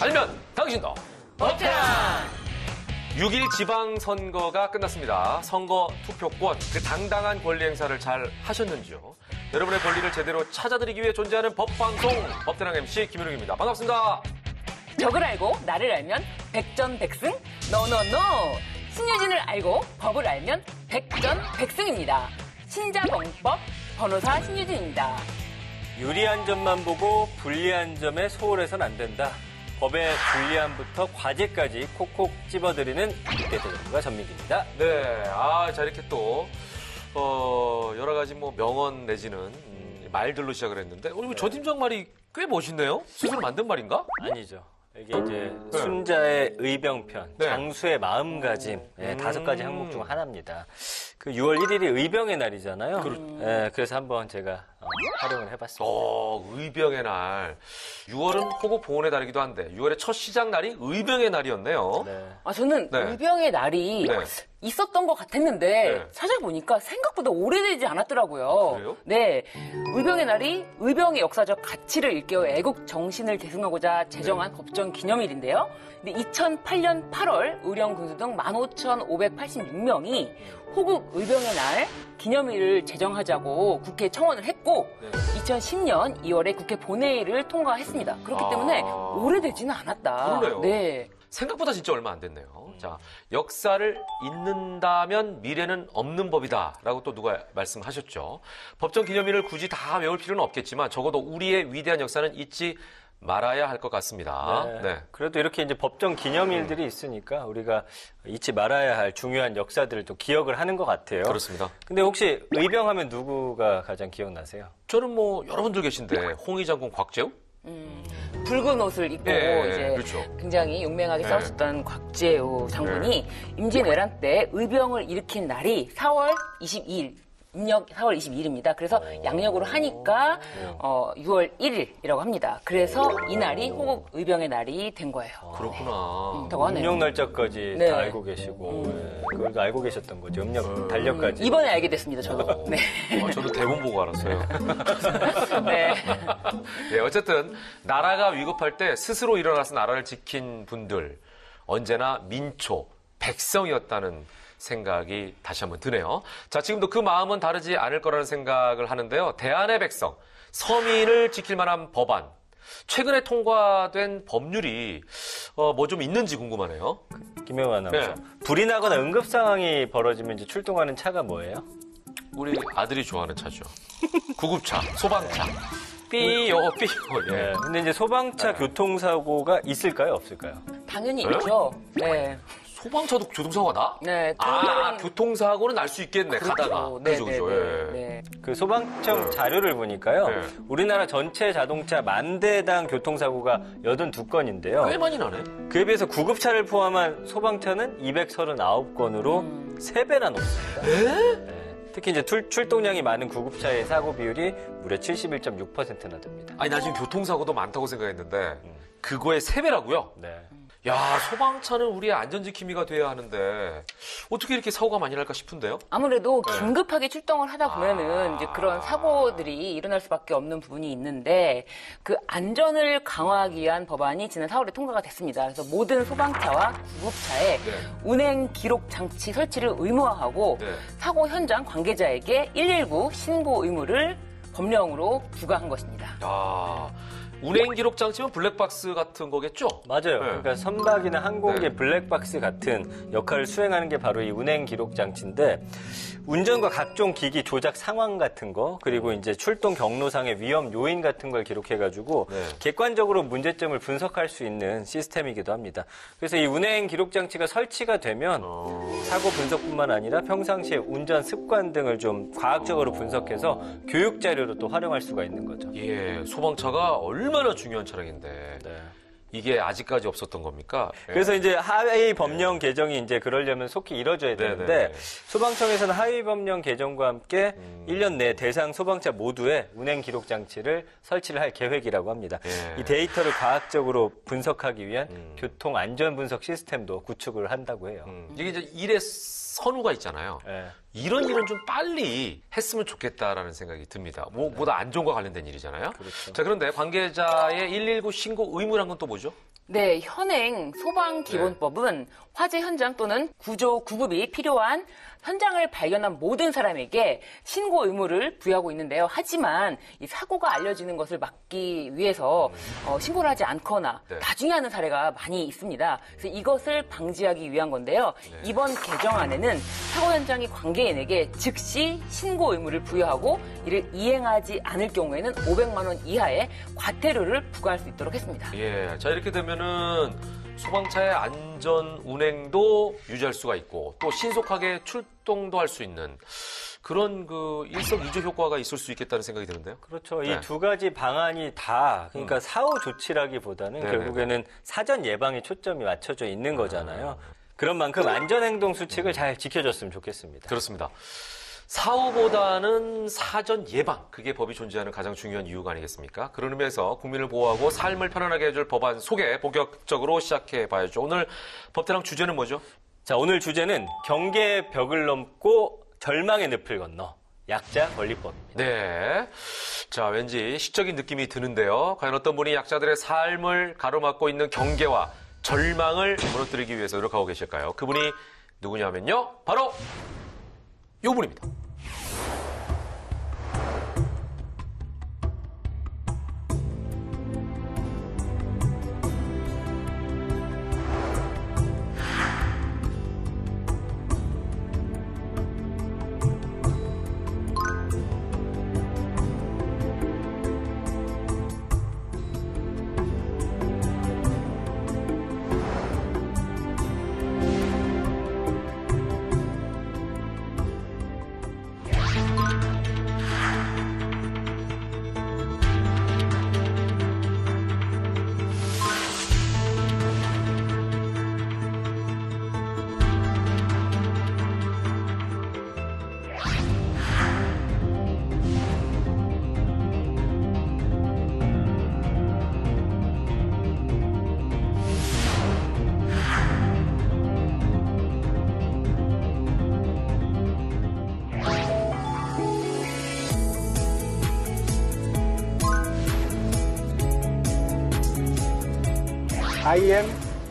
알면 당신도 베테랑! 6일 지방선거가 끝났습니다. 선거 투표권, 그 당당한 권리 행사를 잘 하셨는지요? 여러분의 권리를 제대로 찾아드리기 위해 존재하는 법방송 법대랑 MC 김현욱입니다. 반갑습니다. 적을 알고 나를 알면 백전백승? 노노노! 신유진을 알고 법을 알면 백전백승입니다. 신자범법 변호사 신유진입니다. 유리한 점만 보고 불리한 점에 소홀해선 안 된다. 법의 불리함부터 과제까지 콕콕 찝어드리는 대전문가 전민기입니다. 네, 자, 이렇게 또, 여러 가지 뭐 명언 내지는 말들로 시작을 했는데, 저 팀장 말이 꽤 멋있네요? 스스로 만든 말인가? 아니죠. 이게 이제 순자의 의병편, 네. 장수의 마음가짐, 5가지 항목 중 하나입니다. 그 6월 1일이 의병의 날이잖아요. 그래서 한번 제가 활용을 해봤습니다. 의병의 날. 6월은 호국 봉헌의 달이기도 한데 6월의 첫 시작 날이 의병의 날이었네요. 네. 저는 네. 의병의 날이 네. 있었던 것 같았는데 네. 찾아보니까 생각보다 오래되지 않았더라고요. 그래요? 네, 의병의 날이 의병의 역사적 가치를 일깨워 애국 정신을 계승하고자 제정한 법정 기념일인데요. 근데 2008년 8월 의령 군수 등 15,586명이 호국 의병의 날 기념일을 제정하자고 국회에 청원을 했고 2010년 2월에 국회 본회의를 통과했습니다. 그렇기 때문에 오래되지는 않았다. 그러네요. 네. 생각보다 진짜 얼마 안 됐네요. 자, 역사를 잊는다면 미래는 없는 법이다. 라고 또 누가 말씀하셨죠. 법정 기념일을 굳이 다 외울 필요는 없겠지만 적어도 우리의 위대한 역사는 잊지 말아야 할 것 같습니다. 네. 그래도 이렇게 이제 법정 기념일들이 있으니까 우리가 잊지 말아야 할 중요한 역사들을 또 기억을 하는 것 같아요. 그렇습니다. 근데 혹시 의병하면 누구가 가장 기억나세요? 저는 뭐 여러분들 계신데 홍위 장군 곽재우? 붉은 옷을 입고 네, 이제 그렇죠. 굉장히 용맹하게 네. 싸우셨던 곽재우 장군이 임진왜란 때 의병을 일으킨 날이 4월 22일. 음력 4월 22일입니다. 그래서 양력으로 하니까 6월 1일이라고 합니다. 그래서 이 날이 호국 의병의 날이 된 거예요. 그렇구나. 라고 하네요. 음력 날짜까지 네. 다 알고 계시고 그걸 알고 계셨던 거죠. 음력 달력까지. 이번에 알게 됐습니다, 저도. 네. 저도 대본 보고 알았어요. 네. 네, 어쨌든 나라가 위급할 때 스스로 일어나서 나라를 지킨 분들 언제나 민초, 백성이었다는 생각이 다시 한번 드네요. 자, 지금도 그 마음은 다르지 않을 거라는 생각을 하는데요. 대한의 백성, 서민을 지킬 만한 법안, 최근에 통과된 법률이 뭐 좀 있는지 궁금하네요. 김영우 아나운서. 네. 불이 나거나 응급 상황이 벌어지면 이제 출동하는 차가 뭐예요? 우리 아들이 좋아하는 차죠. 구급차, 소방차. 삐요. 예. 네. 근데 이제 소방차 교통사고가 있을까요, 없을까요? 당연히 네? 있죠. 네. 소방차도 교통사고가 나? 네. 교통사고는 날 수 있겠네, 가다가. 네, 그죠, 네, 그죠. 네, 예. 네. 그 소방청 자료를 보니까요. 네. 우리나라 전체 자동차 10,000대당 교통사고가 82건인데요. 꽤 많이 나네. 그에 비해서 구급차를 포함한 소방차는 239건으로 3배나 높습니다. 네. 특히 이제 출동량이 많은 구급차의 사고 비율이 무려 71.6%나 됩니다. 아니, 나 지금 교통사고도 많다고 생각했는데, 그거의 3배라고요? 네. 야, 소방차는 우리의 안전지킴이가 돼야 하는데, 어떻게 이렇게 사고가 많이 날까 싶은데요? 아무래도 네. 긴급하게 출동을 하다 보면은 이제 그런 사고들이 일어날 수밖에 없는 부분이 있는데 그 안전을 강화하기 위한 법안이 지난 4월에 통과가 됐습니다. 그래서 모든 소방차와 구급차에 네. 운행 기록 장치 설치를 의무화하고 네. 사고 현장 관계자에게 119 신고 의무를 법령으로 부과한 것입니다. 야, 운행 기록 장치면 블랙박스 같은 거겠죠? 맞아요. 네. 그러니까 선박이나 항공기 네. 블랙박스 같은 역할을 수행하는 게 바로 이 운행 기록 장치인데 운전과 각종 기기 조작 상황 같은 거 그리고 이제 출동 경로상의 위험 요인 같은 걸 기록해가지고 네. 객관적으로 문제점을 분석할 수 있는 시스템이기도 합니다. 그래서 이 운행 기록 장치가 설치가 되면 사고 분석뿐만 아니라 평상시의 운전 습관 등을 좀 과학적으로 분석해서 교육 자료로 또 활용할 수가 있는 거죠. 예, 소방차가 얼마나 중요한 차량인데. 네. 이게 아직까지 없었던 겁니까? 그래서 이제 하위 법령 개정이 이제 그러려면 속히 이뤄져야 되는데 네네. 소방청에서는 하위 법령 개정과 함께 1년 내 대상 소방차 모두에 운행 기록 장치를 설치를 할 계획이라고 합니다. 예. 이 데이터를 과학적으로 분석하기 위한 교통 안전 분석 시스템도 구축을 한다고 해요. 이게 이제 일의 선우가 있잖아요. 예. 이런 일은 좀 빨리 했으면 좋겠다라는 생각이 듭니다. 뭐보다 안전과 관련된 일이잖아요. 그렇죠. 자, 그런데 관계자의 119 신고 의무란 건 또 뭐죠? 네, 현행 소방기본법은 화재 현장 또는 구조 구급이 필요한 현장을 발견한 모든 사람에게 신고 의무를 부여하고 있는데요. 하지만 이 사고가 알려지는 것을 막기 위해서 신고를 하지 않거나 네. 나중에 하는 사례가 많이 있습니다. 그래서 이것을 방지하기 위한 건데요. 네. 이번 개정안에는 사고 현장의 관계인에게 즉시 신고 의무를 부여하고 이를 이행하지 않을 경우에는 500만 원 이하의 과태료를 부과할 수 있도록 했습니다. 예, 자 이렇게 되면은 소방차의 안전 운행도 유지할 수가 있고 또 신속하게 출동도 할 수 있는 그런 그 일석이조 효과가 있을 수 있겠다는 생각이 드는데요. 그렇죠. 네. 이 두 가지 방안이 다 그러니까 사후 조치라기보다는 네네네. 결국에는 사전 예방에 초점이 맞춰져 있는 거잖아요. 그런 만큼 안전행동 수칙을 잘 지켜줬으면 좋겠습니다. 그렇습니다. 사후보다는 사전 예방, 그게 법이 존재하는 가장 중요한 이유가 아니겠습니까? 그런 의미에서 국민을 보호하고 삶을 편안하게 해줄 법안 소개 본격적으로 시작해 봐야죠. 오늘 법대랑 주제는 뭐죠? 자, 오늘 주제는 경계의 벽을 넘고 절망의 늪을 건너 약자 권리법입니다. 네. 자, 왠지 시적인 느낌이 드는데요. 과연 어떤 분이 약자들의 삶을 가로막고 있는 경계와 절망을 무너뜨리기 위해서 노력하고 계실까요? 그분이 누구냐면요. 바로 이 분입니다. I am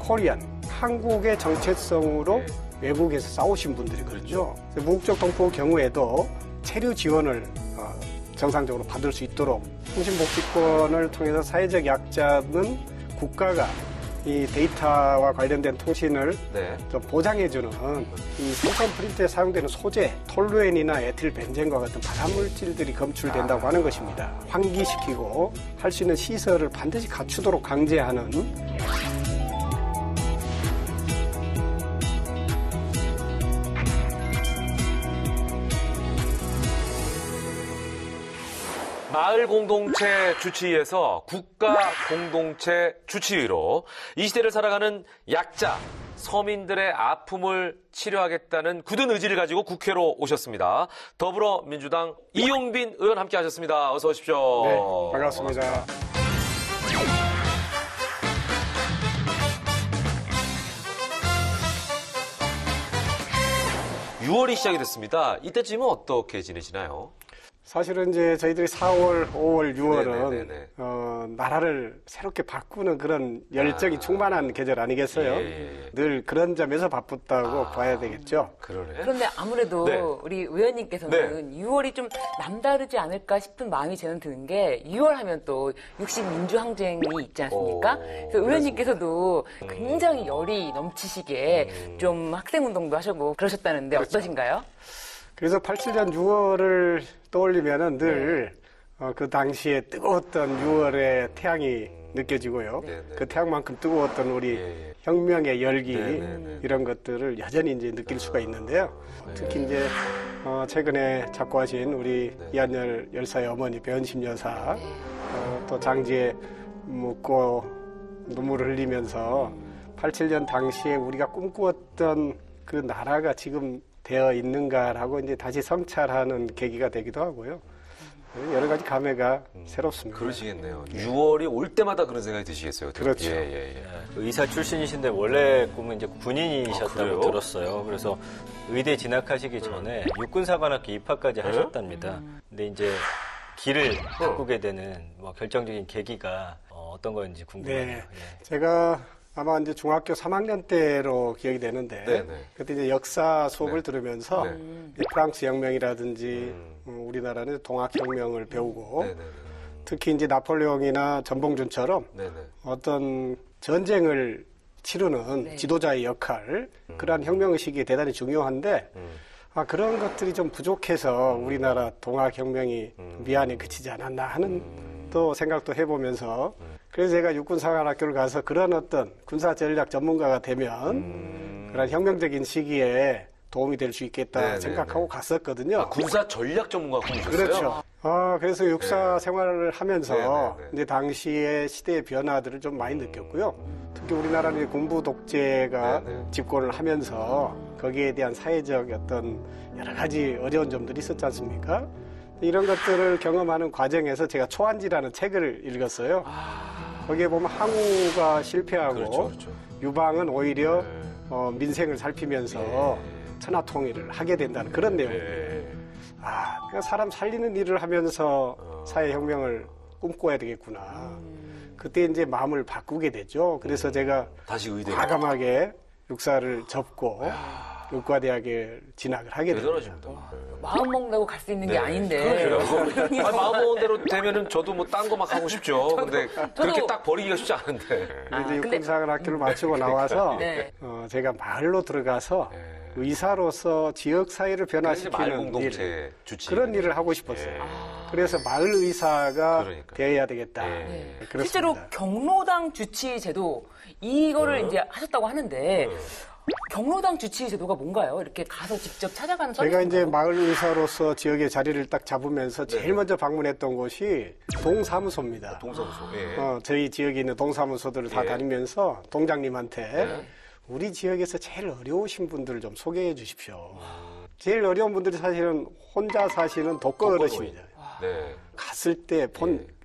Korean. 한국의 정체성으로 네. 외국에서 싸우신 분들이거든요. 무국적 동포 경우에도 체류 지원을 정상적으로 받을 수 있도록 통신복지권을 통해서 사회적 약자는 국가가 이 데이터와 관련된 통신을 네. 좀 보장해주는 이 생산 프린트에 사용되는 소재, 톨루엔이나 에틸벤젠과 같은 발암물질들이 검출된다고 하는 것입니다. 환기시키고 할 수 있는 시설을 반드시 갖추도록 강제하는 마을 공동체 주치의에서 국가 공동체 주치의로 이 시대를 살아가는 약자, 서민들의 아픔을 치료하겠다는 굳은 의지를 가지고 국회로 오셨습니다. 더불어민주당 이용빈 의원 함께 하셨습니다. 어서 오십시오. 네, 반갑습니다. 6월이 시작이 됐습니다. 이때쯤은 어떻게 지내시나요? 사실은 이제 저희들이 4월, 5월, 6월은 네네네네. 나라를 새롭게 바꾸는 그런 열정이 충만한 계절 아니겠어요? 예. 늘 그런 점에서 바쁘다고 봐야 되겠죠. 그러네. 그런데 아무래도 네. 우리 의원님께서는 6월이 좀 남다르지 않을까 싶은 마음이 저는 드는 게 6월 하면 또 60 민주항쟁이 있지 않습니까? 그래서 의원님께서도 굉장히 열이 넘치시게 좀 학생운동도 하시고 그러셨다는데 어떠신가요? 그래서 87년 6월을 떠올리면은 늘 그 당시에 뜨거웠던 6월의 태양이 느껴지고요. 네네. 그 태양만큼 뜨거웠던 우리 예. 혁명의 열기 네네네. 이런 것들을 여전히 이제 느낄 수가 있는데요. 특히 이제 최근에 작고하신 우리 이한열 열사의 어머니 배은심 여사 또 장지에 묻고 눈물을 흘리면서 87년 당시에 우리가 꿈꾸었던 그 나라가 지금 되어 있는가라고 이제 다시 성찰하는 계기가 되기도 하고요. 여러 가지 감회가 새롭습니다. 그러시겠네요. 6월이 올 때마다 그런 생각이 드시겠어요. 그렇죠. 예. 의사 출신이신데 원래 꿈은 이제 그래요? 군인이셨다고 들었어요. 그래서 의대 진학하시기 전에 육군사관학교 입학까지 하셨답니다. 근데 이제 길을 바꾸게 되는 뭐 결정적인 계기가 어떤 건지 궁금해요. 네. 예. 제가 아마 이제 중학교 3학년 때로 기억이 되는데 네, 네. 그때 이제 역사 수업을 네. 들으면서 네. 이제 프랑스 혁명이라든지 우리나라는 동학혁명을 배우고 네, 네, 네. 특히 이제 나폴레옹이나 전봉준처럼 네, 네. 어떤 전쟁을 치르는 네. 지도자의 역할, 그러한 혁명의식이 대단히 중요한데 그런 것들이 좀 부족해서 우리나라 동학혁명이 미안에 그치지 않았나 하는 또 생각도 해보면서 그래서 제가 육군사관학교를 가서 그런 어떤 군사전략 전문가가 되면 그런 혁명적인 시기에 도움이 될 수 있겠다 네, 네, 생각하고 네. 갔었거든요. 아, 군사 전략 전문가 꿈이셨어요? 그렇죠. 그래서 육사 생활을 하면서 네, 네, 네. 이제 당시의 시대의 변화들을 좀 많이 느꼈고요. 특히 우리나라는 군부 독재가 네, 네. 집권을 하면서 거기에 대한 사회적 어떤 여러 가지 어려운 점들이 있었지 않습니까? 이런 것들을 경험하는 과정에서 제가 초안지라는 책을 읽었어요. 거기에 보면 항우가 실패하고 그렇죠, 그렇죠. 유방은 오히려 네. 민생을 살피면서 천하통일을 하게 된다는 그런 내용입니다. 네. 그러니까 사람 살리는 일을 하면서 사회혁명을 꿈꿔야 되겠구나. 그때 이제 마음을 바꾸게 되죠. 그래서 제가 다시 의대. 과감하게 육사를 접고 의과대학에 진학을 하게 됩니다. 대단하십니다. 마음 먹는다고 갈 수 있는 게 네. 아닌데. 그러게요. 마음 먹은 대로 되면은 저도 뭐 딴 거 막 하고 싶죠. 근데 그렇게 딱 버리기가 쉽지 않은데. 이제 육군사관학교를 마치고 나와서 네. 제가 마을로 들어가서 네. 의사로서 지역 사회를 마을 변화시키는 공동체 일, 주치. 그런 일을 하고 싶었어요. 예. 그래서 마을 의사가 그러니까요. 되어야 되겠다. 네. 그렇습니다. 실제로 경로당 주치 제도 이거를 이제 하셨다고 하는데 경로당 주치 제도가 뭔가요? 이렇게 가서 직접 찾아가는 제가 서비스인가요? 이제 마을 의사로서 지역의 자리를 딱 잡으면서 제일 네. 먼저 방문했던 곳이 동사무소입니다. 동사무소. 예. 저희 지역에 있는 동사무소들을 다 예. 다니면서 동장님한테 네. 우리 지역에서 제일 어려우신 분들을 좀 소개해 주십시오. 제일 어려운 분들이 사실은 혼자 사시는 독거 어르신이죠. 네. 갔을 때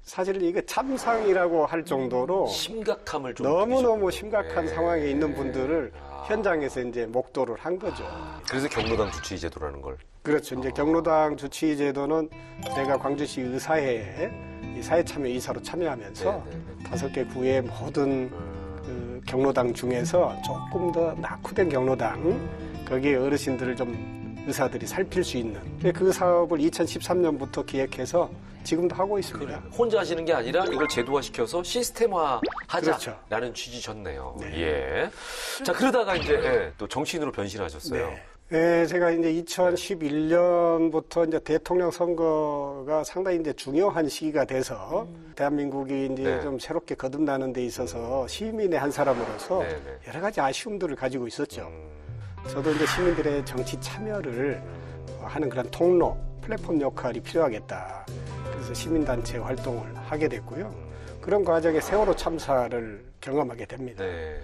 사실 이게 참상이라고 할 정도로 심각함을 좀 너무너무 느끼셨군요. 심각한 예. 상황에 있는 분들을 현장에서 이제 목도를 한 거죠. 그래서 경로당 주치 제도라는 걸. 그렇죠. 이제 경로당 주치 제도는 제가 광주시 의사회에 이 사회참여 이사로 참여하면서 네, 네, 5개 구의 모든 그 경로당 중에서 조금 더 낙후된 경로당 거기에 어르신들을 좀 의사들이 살필 수 있는 그 사업을 2013년부터 기획해서 지금도 하고 있습니다. 혼자 하시는 게 아니라 이걸 제도화시켜서 시스템화하자라는 그렇죠. 취지셨네요. 네. 예. 자, 그러다가 이제 또 정치인으로 변신하셨어요. 네, 제가 이제 2011년부터 이제 대통령 선거가 상당히 이제 중요한 시기가 돼서 대한민국이 이제 네. 좀 새롭게 거듭나는 데 있어서 시민의 한 사람으로서 네, 네. 여러 가지 아쉬움들을 가지고 있었죠. 저도 이제 시민들의 정치 참여를 하는 그런 통로, 플랫폼 역할이 필요하겠다. 그래서 시민단체 활동을 하게 됐고요. 그런 과정에 세월호 참사를 경험하게 됩니다. 네.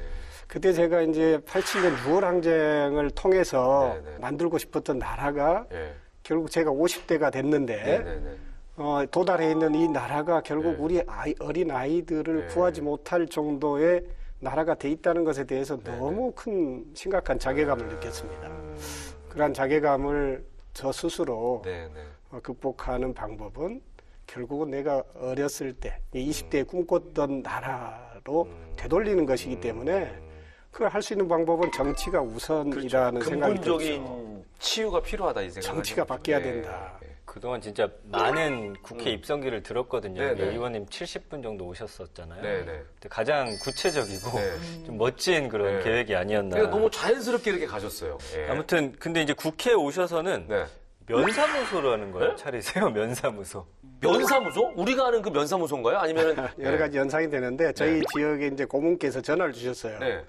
그때 제가 이제 87년 6월 항쟁을 통해서 네, 네. 만들고 싶었던 나라가 예. 결국 제가 50대가 됐는데 네, 네, 네. 도달해 있는 이 나라가 결국 네. 우리 어린 아이들을 네. 구하지 못할 정도의 나라가 돼 있다는 것에 대해서 너무 큰 심각한 자괴감을 느꼈습니다. 그러한 자괴감을 저 스스로 네, 네. 극복하는 방법은 결국은 내가 어렸을 때 20대에 꿈꿨던 나라로 되돌리는 것이기 때문에 그걸 할 수 있는 방법은 정치가 우선이라는 생각이 들죠. 근본적인 치유가 필요하다 이 생각. 정치가 바뀌어야 된다. 그동안 진짜 많은 국회 입성기를 들었거든요. 네, 네. 의원님 70분 정도 오셨었잖아요. 네, 네. 근데 가장 구체적이고 네. 좀 멋진 그런 네. 계획이 아니었나. 그러니까 너무 자연스럽게 이렇게 가셨어요. 예. 아무튼 근데 이제 국회에 오셔서는 네. 면사무소라는 걸 네? 차리세요. 면사무소. 면사무소? 우리가 아는 그 면사무소인가요? 아니면은 여러 가지 연상이 되는데 저희 지역에 이제 고문께서 전화를 주셨어요. 네.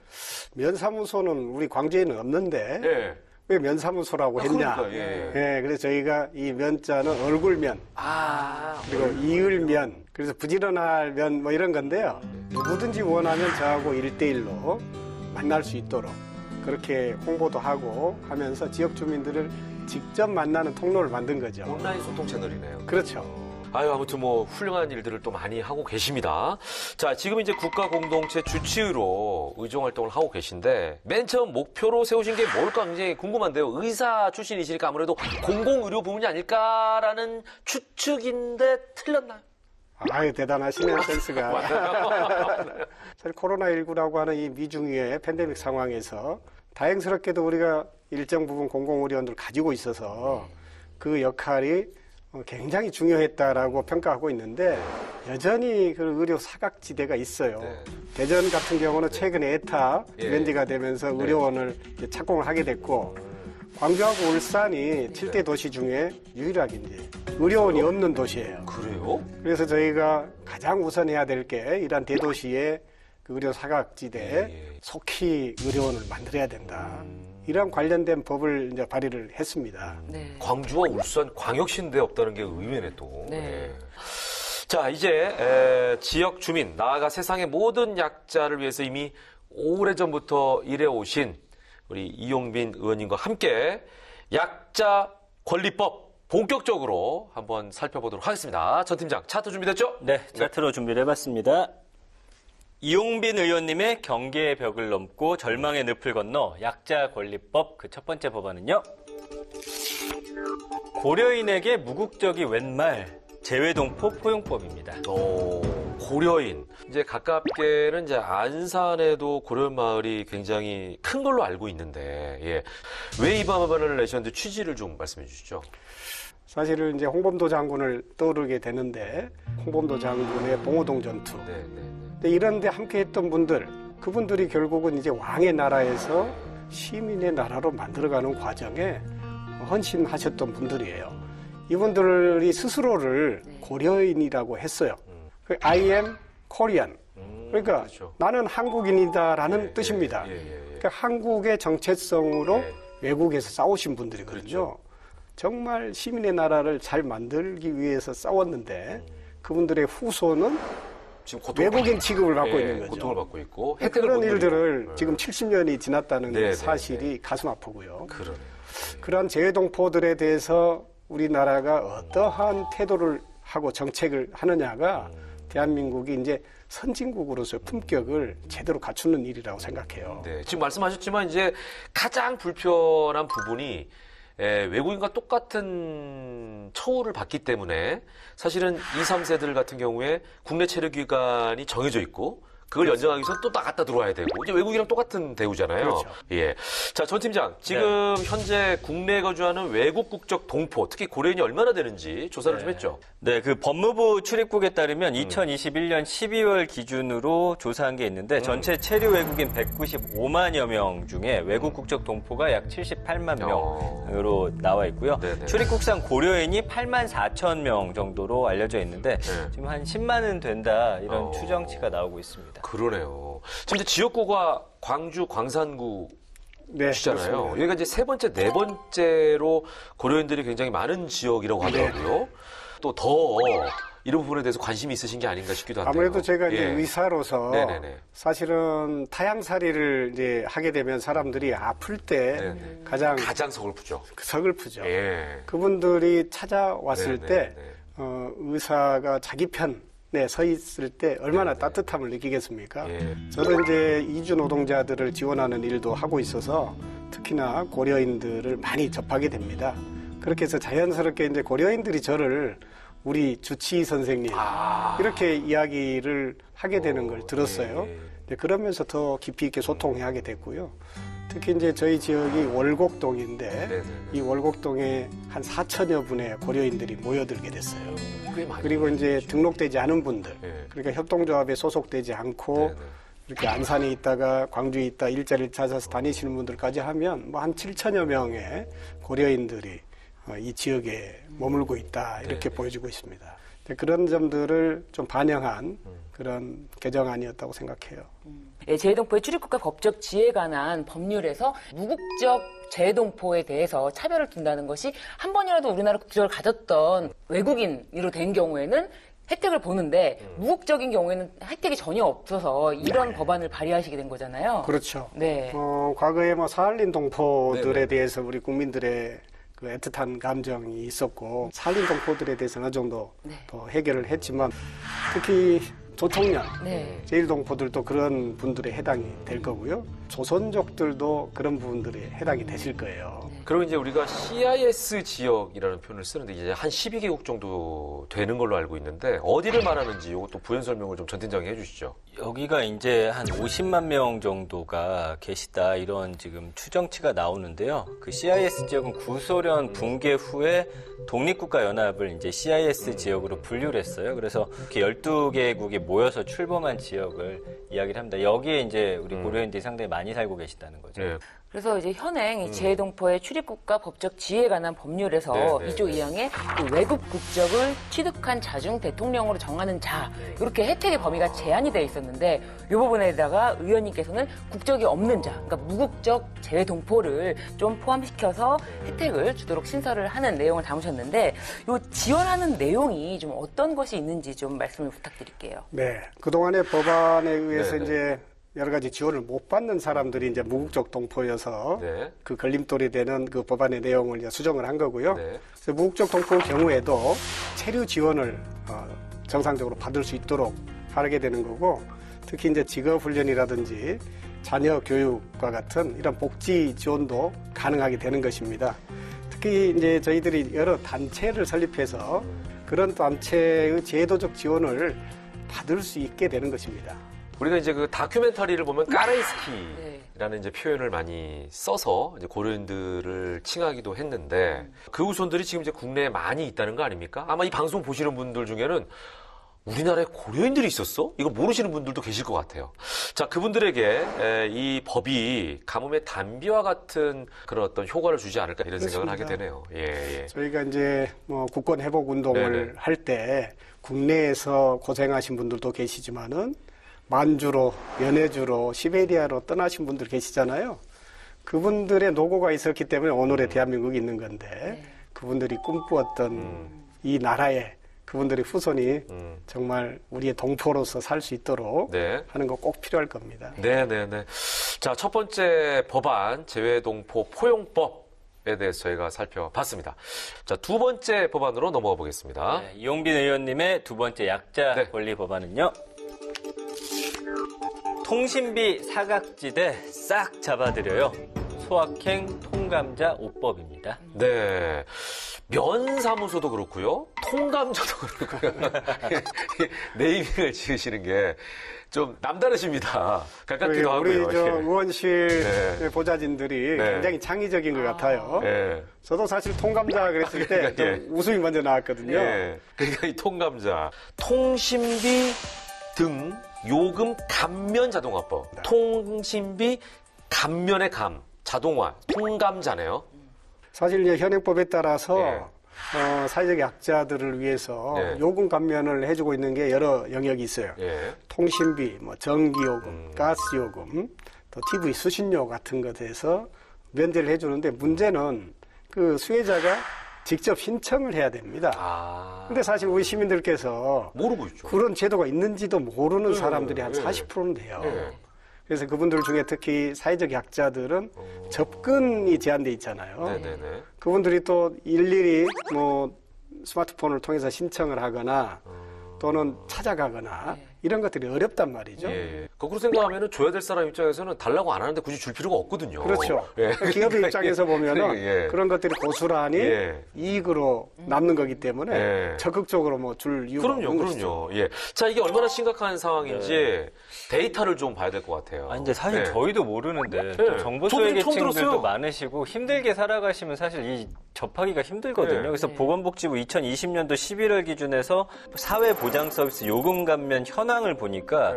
면사무소는 우리 광주에는 없는데 네. 왜 면사무소라고 했냐? 그러니까, 예. 그래서 저희가 이 면자는 얼굴면 그리고 이을면 그래서 부지런할 면 뭐 이런 건데요. 누구든지 원하면 저하고 1대1로 만날 수 있도록 그렇게 홍보도 하고 하면서 지역 주민들을 직접 만나는 통로를 만든 거죠. 온라인 소통 채널이네요. 그렇죠. 아유, 아무튼 뭐 훌륭한 일들을 또 많이 하고 계십니다. 자, 지금 이제 국가공동체 주치의로 의정활동을 하고 계신데 맨 처음 목표로 세우신 게 뭘까 굉장히 궁금한데요. 의사 출신이시니까 아무래도 공공의료 부문이 아닐까라는 추측인데 틀렸나요? 아유, 대단하시네요, 센스가. 사실 코로나19라고 하는 이 미중유의 팬데믹 상황에서 다행스럽게도 우리가 일정 부분 공공의료원들을 가지고 있어서 그 역할이 굉장히 중요했다라고 평가하고 있는데 여전히 그 의료 사각지대가 있어요. 네. 대전 같은 경우는 최근에 에타 예. 브랜드가 되면서 네. 의료원을 이제 착공을 하게 됐고 광주하고 울산이 7대 도시 중에 유일하게 이제 의료원이 없는 도시예요. 그래요? 그래서 저희가 가장 우선해야 될 게 이러한 대도시의 그 의료 사각지대에 예. 속히 의료원을 만들어야 된다. 이런 관련된 법을 이제 발의를 했습니다. 네. 광주와 울산 광역시인데 없다는 게 의외네 또. 네. 예. 자, 이제 지역 주민, 나아가 세상의 모든 약자를 위해서 이미 오래전부터 일해오신 우리 이용빈 의원님과 함께 약자 권리법 본격적으로 한번 살펴보도록 하겠습니다. 전 팀장, 차트 준비됐죠? 네, 차트로 준비를 해봤습니다. 이용빈 의원님의 경계의 벽을 넘고 절망의 늪을 건너 약자 권리법 그 첫 번째 법안은요. 고려인에게 무국적이 웬 말 재외동포 포용법입니다. 고려인. 이제 가깝게는 이제 안산에도 고려인 마을이 굉장히 큰 걸로 알고 있는데, 예. 왜 이 법안을 내셨는지 취지를 좀 말씀해 주시죠. 사실은 이제 홍범도 장군을 떠오르게 되는데 홍범도 장군의 봉오동 전투. 네, 네. 근데 이런 데 함께 했던 분들, 그분들이 결국은 이제 왕의 나라에서 시민의 나라로 만들어가는 과정에 헌신하셨던 분들이에요. 이분들이 스스로를 고려인이라고 했어요. I am Korean. 그러니까 그렇죠. 나는 한국인이다라는 예, 뜻입니다. 예, 예, 예. 그러니까 한국의 정체성으로 예. 외국에서 싸우신 분들이거든요. 그렇죠. 정말 시민의 나라를 잘 만들기 위해서 싸웠는데 그분들의 후손은 지금 고통을 외국인 받고 취급을 받고 예, 있는 거죠. 고통을 받고 있고 그런 혜택을 못 일들을 누리고. 지금 70년이 지났다는 네, 네, 사실이 가슴 아프고요. 그러네요. 그러한 재외동포들에 대해서 우리나라가 어떠한 태도를 하고 정책을 하느냐가 대한민국이 이제 선진국으로서의 품격을 제대로 갖추는 일이라고 생각해요. 네, 지금 말씀하셨지만 이제 가장 불편한 부분이 외국인과 똑같은 처우를 받기 때문에 사실은 2, 3세들 같은 경우에 국내 체류 기간이 정해져 있고 그걸 연장하기 위해서 또 나갔다 들어와야 되고 이제 외국이랑 똑같은 대우잖아요. 그렇죠. 예. 자, 전 팀장, 지금 현재 국내에 거주하는 외국 국적 동포, 특히 고려인이 얼마나 되는지 조사를 좀 했죠. 네, 그 법무부 출입국에 따르면 2021년 12월 기준으로 조사한 게 있는데 전체 체류 외국인 195만여 명 중에 외국 국적 동포가 약 78만 명으로 나와 있고요. 네네. 출입국상 고려인이 8만 4천 명 정도로 알려져 있는데 네. 지금 한 10만은 된다 이런 추정치가 나오고 있습니다. 그러네요. 지금 이제 지역구가 광주, 광산구 네, 시잖아요. 그렇습니다. 여기가 이제 세 번째, 네 번째로 고려인들이 굉장히 많은 지역이라고 하더라고요. 또 더 이런 부분에 대해서 관심이 있으신 게 아닌가 싶기도 한데요. 아무래도 제가 이제 예. 의사로서 네네네. 사실은 타향살이를 이제 하게 되면 사람들이 아플 때 네네. 가장 가장 서글프죠. 서글프죠. 예. 그분들이 찾아왔을 네네, 때 네. 의사가 자기 편에 서 있을 때 얼마나 따뜻함을 느끼겠습니까? 예. 저도 이제 이주 노동자들을 지원하는 일도 하고 있어서 특히나 고려인들을 많이 접하게 됩니다. 그렇게 해서 자연스럽게 이제 고려인들이 저를 우리 주치 선생님 이렇게 이야기를 하게 되는 걸 들었어요. 예. 네, 그러면서 더 깊이 있게 소통하게 됐고요. 특히 이제 저희 지역이 월곡동인데 네네. 이 월곡동에 한 4천여 분의 고려인들이 모여들게 됐어요. 꽤 많이. 그리고 이제 등록되지 않은 분들, 예. 그러니까 협동조합에 소속되지 않고 네네. 이렇게 안산에 있다가 광주에 있다 일자리를 찾아서 다니시는 분들까지 하면 뭐 한 7천여 명의 고려인들이 이 지역에 머물고 있다 이렇게 보여지고 있습니다. 그런 점들을 좀 반영한 그런 개정안이었다고 생각해요. 예, 재외동포의 출입국과 법적 지위에 관한 법률에서 무국적 재외동포에 대해서 차별을 둔다는 것이 한 번이라도 우리나라 국적을 가졌던 외국인으로 된 경우에는 혜택을 보는데 무국적인 경우에는 혜택이 전혀 없어서 이런 법안을 발의하시게 된 거잖아요. 그렇죠. 네. 과거에 뭐 사할린 동포들에 네네. 대해서 우리 국민들의 그 애틋한 감정이 있었고 사할린 동포들에 대해서 어느 정도 네. 더 해결을 했지만 특히 조총련, 네. 제일동포들도 그런 분들에 해당이 될 거고요. 조선족들도 그런 부분들에 해당이 되실 거예요. 네. 그리고 이제 우리가 CIS 지역이라는 표현을 쓰는데 이제 한 12개국 정도 되는 걸로 알고 있는데 어디를 말하는지 이것도 부연 설명을 좀 전 팀장이 해주시죠. 여기가 이제 한 50만 명 정도가 계시다 이런 지금 추정치가 나오는데요. 그 CIS 지역은 구소련 붕괴 후에 독립국가연합을 이제 CIS 지역으로 분류를 했어요. 그래서 이렇게 12개국이 모여서 출범한 지역을 이야기를 합니다. 여기에 이제 우리 고려인들이 상당히 많이 살고 계시다는 거죠. 네. 그래서 이제 현행 이 재해동포의 출입국가 법적 지위에 관한 법률에서 네, 네, 2조 2항에 그 외국 국적을 취득한 자 중 대통령으로 정하는 자 이렇게 혜택의 범위가 제한이 되어 있었는데 이 부분에다가 의원님께서는 국적이 없는 자, 그러니까 무국적 재해동포를 좀 포함시켜서 혜택을 주도록 신설을 하는 내용을 담으셨는데 이 지원하는 내용이 좀 어떤 것이 있는지 좀 말씀을 부탁드릴게요. 네, 그동안의 법안에 의해서 네, 네. 이제 여러 가지 지원을 못 받는 사람들이 이제 무국적 동포여서 네. 그 걸림돌이 되는 그 법안의 내용을 이제 수정을 한 거고요. 네. 그래서 무국적 동포의 경우에도 체류 지원을 정상적으로 받을 수 있도록 하게 되는 거고, 특히 이제 직업 훈련이라든지 자녀 교육과 같은 이런 복지 지원도 가능하게 되는 것입니다. 특히 이제 저희들이 여러 단체를 설립해서 그런 단체의 제도적 지원을 받을 수 있게 되는 것입니다. 우리가 이제 그 다큐멘터리를 보면 까레이스키라는 이제 표현을 많이 써서 이제 고려인들을 칭하기도 했는데 그 후손들이 지금 이제 국내에 많이 있다는 거 아닙니까? 아마 이 방송 보시는 분들 중에는 우리나라에 고려인들이 있었어? 이거 모르시는 분들도 계실 것 같아요. 자, 그분들에게 이 법이 가뭄의 단비와 같은 그런 어떤 효과를 주지 않을까 이런 생각을 하게 되네요. 예, 예. 저희가 이제 뭐 국권 회복 운동을 네네. 할 때 국내에서 고생하신 분들도 계시지만은 만주로, 연해주로, 시베리아로 떠나신 분들 계시잖아요. 그분들의 노고가 있었기 때문에 오늘의 대한민국이 있는 건데 그분들이 꿈꾸었던 이 나라에 그분들의 후손이 정말 우리의 동포로서 살 수 있도록 네. 하는 거 꼭 필요할 겁니다. 네네네. 자, 첫 번째 법안, 재외동포 포용법에 대해서 저희가 살펴봤습니다. 자, 두 번째 법안으로 넘어가 보겠습니다. 네, 이용빈 의원님의 두 번째 약자 네. 권리 법안은요. 통신비 사각지대 싹 잡아드려요. 소확행 통감자 5법입니다. 네. 면사무소도 그렇고요. 통감자도 그렇고요. 네이밍을 지으시는 게 좀 남다르십니다. 가깝기도 우리 하고요. 저 예. 의원실 네. 보좌진들이 네. 굉장히 창의적인 것 같아요. 예. 저도 사실 통감자 그랬을 때 그러니까, 예. 좀 웃음이 먼저 나왔거든요. 예. 그러니까 이 통감자. 통신비 등 요금 감면 자동화법. 통신비 감면의 감. 자동화. 통감자네요. 사실 이제 현행법에 따라서 예. 사회적 약자들을 위해서 예. 요금 감면을 해주고 있는 게 여러 영역이 있어요. 예. 통신비, 뭐 전기요금, 가스요금, 또 TV 수신료 같은 것에서 면제를 해주는데 문제는 그 수혜자가 직접 신청을 해야 됩니다. 아. 근데 사실 우리 시민들께서 모르고 있죠. 그런 제도가 있는지도 모르는 예, 사람들이 한 예. 40%는 돼요. 예. 그래서 그분들 중에 특히 사회적 약자들은 접근이 제한돼 있잖아요. 네네네. 그분들이 또 일일이 뭐 스마트폰을 통해서 신청을 하거나 또는 찾아가거나 이런 것들이 어렵단 말이죠. 예. 거꾸로 생각하면 줘야 될 사람 입장에서는 달라고 안 하는데 굳이 줄 필요가 없거든요. 그렇죠. 예. 기업의 입장에서 보면은 예. 그런 것들이 고스란히 예. 이익으로 남는 거기 때문에 예. 적극적으로 뭐 줄 이유가 그럼요, 없는 것이죠. 그럼요. 예. 자, 이게 얼마나 심각한 상황인지 데이터를 좀 봐야 될 것 같아요. 아니, 근데 사실 예. 저희도 모르는데 네. 또 정보 저도 소외 처음 들었어요. 계층들도 많으시고 힘들게 살아가시면 사실 이 접하기가 힘들거든요. 네. 그래서 보건복지부 2020년도 11월 기준에서 사회보장서비스 요금 감면 현황을 보니까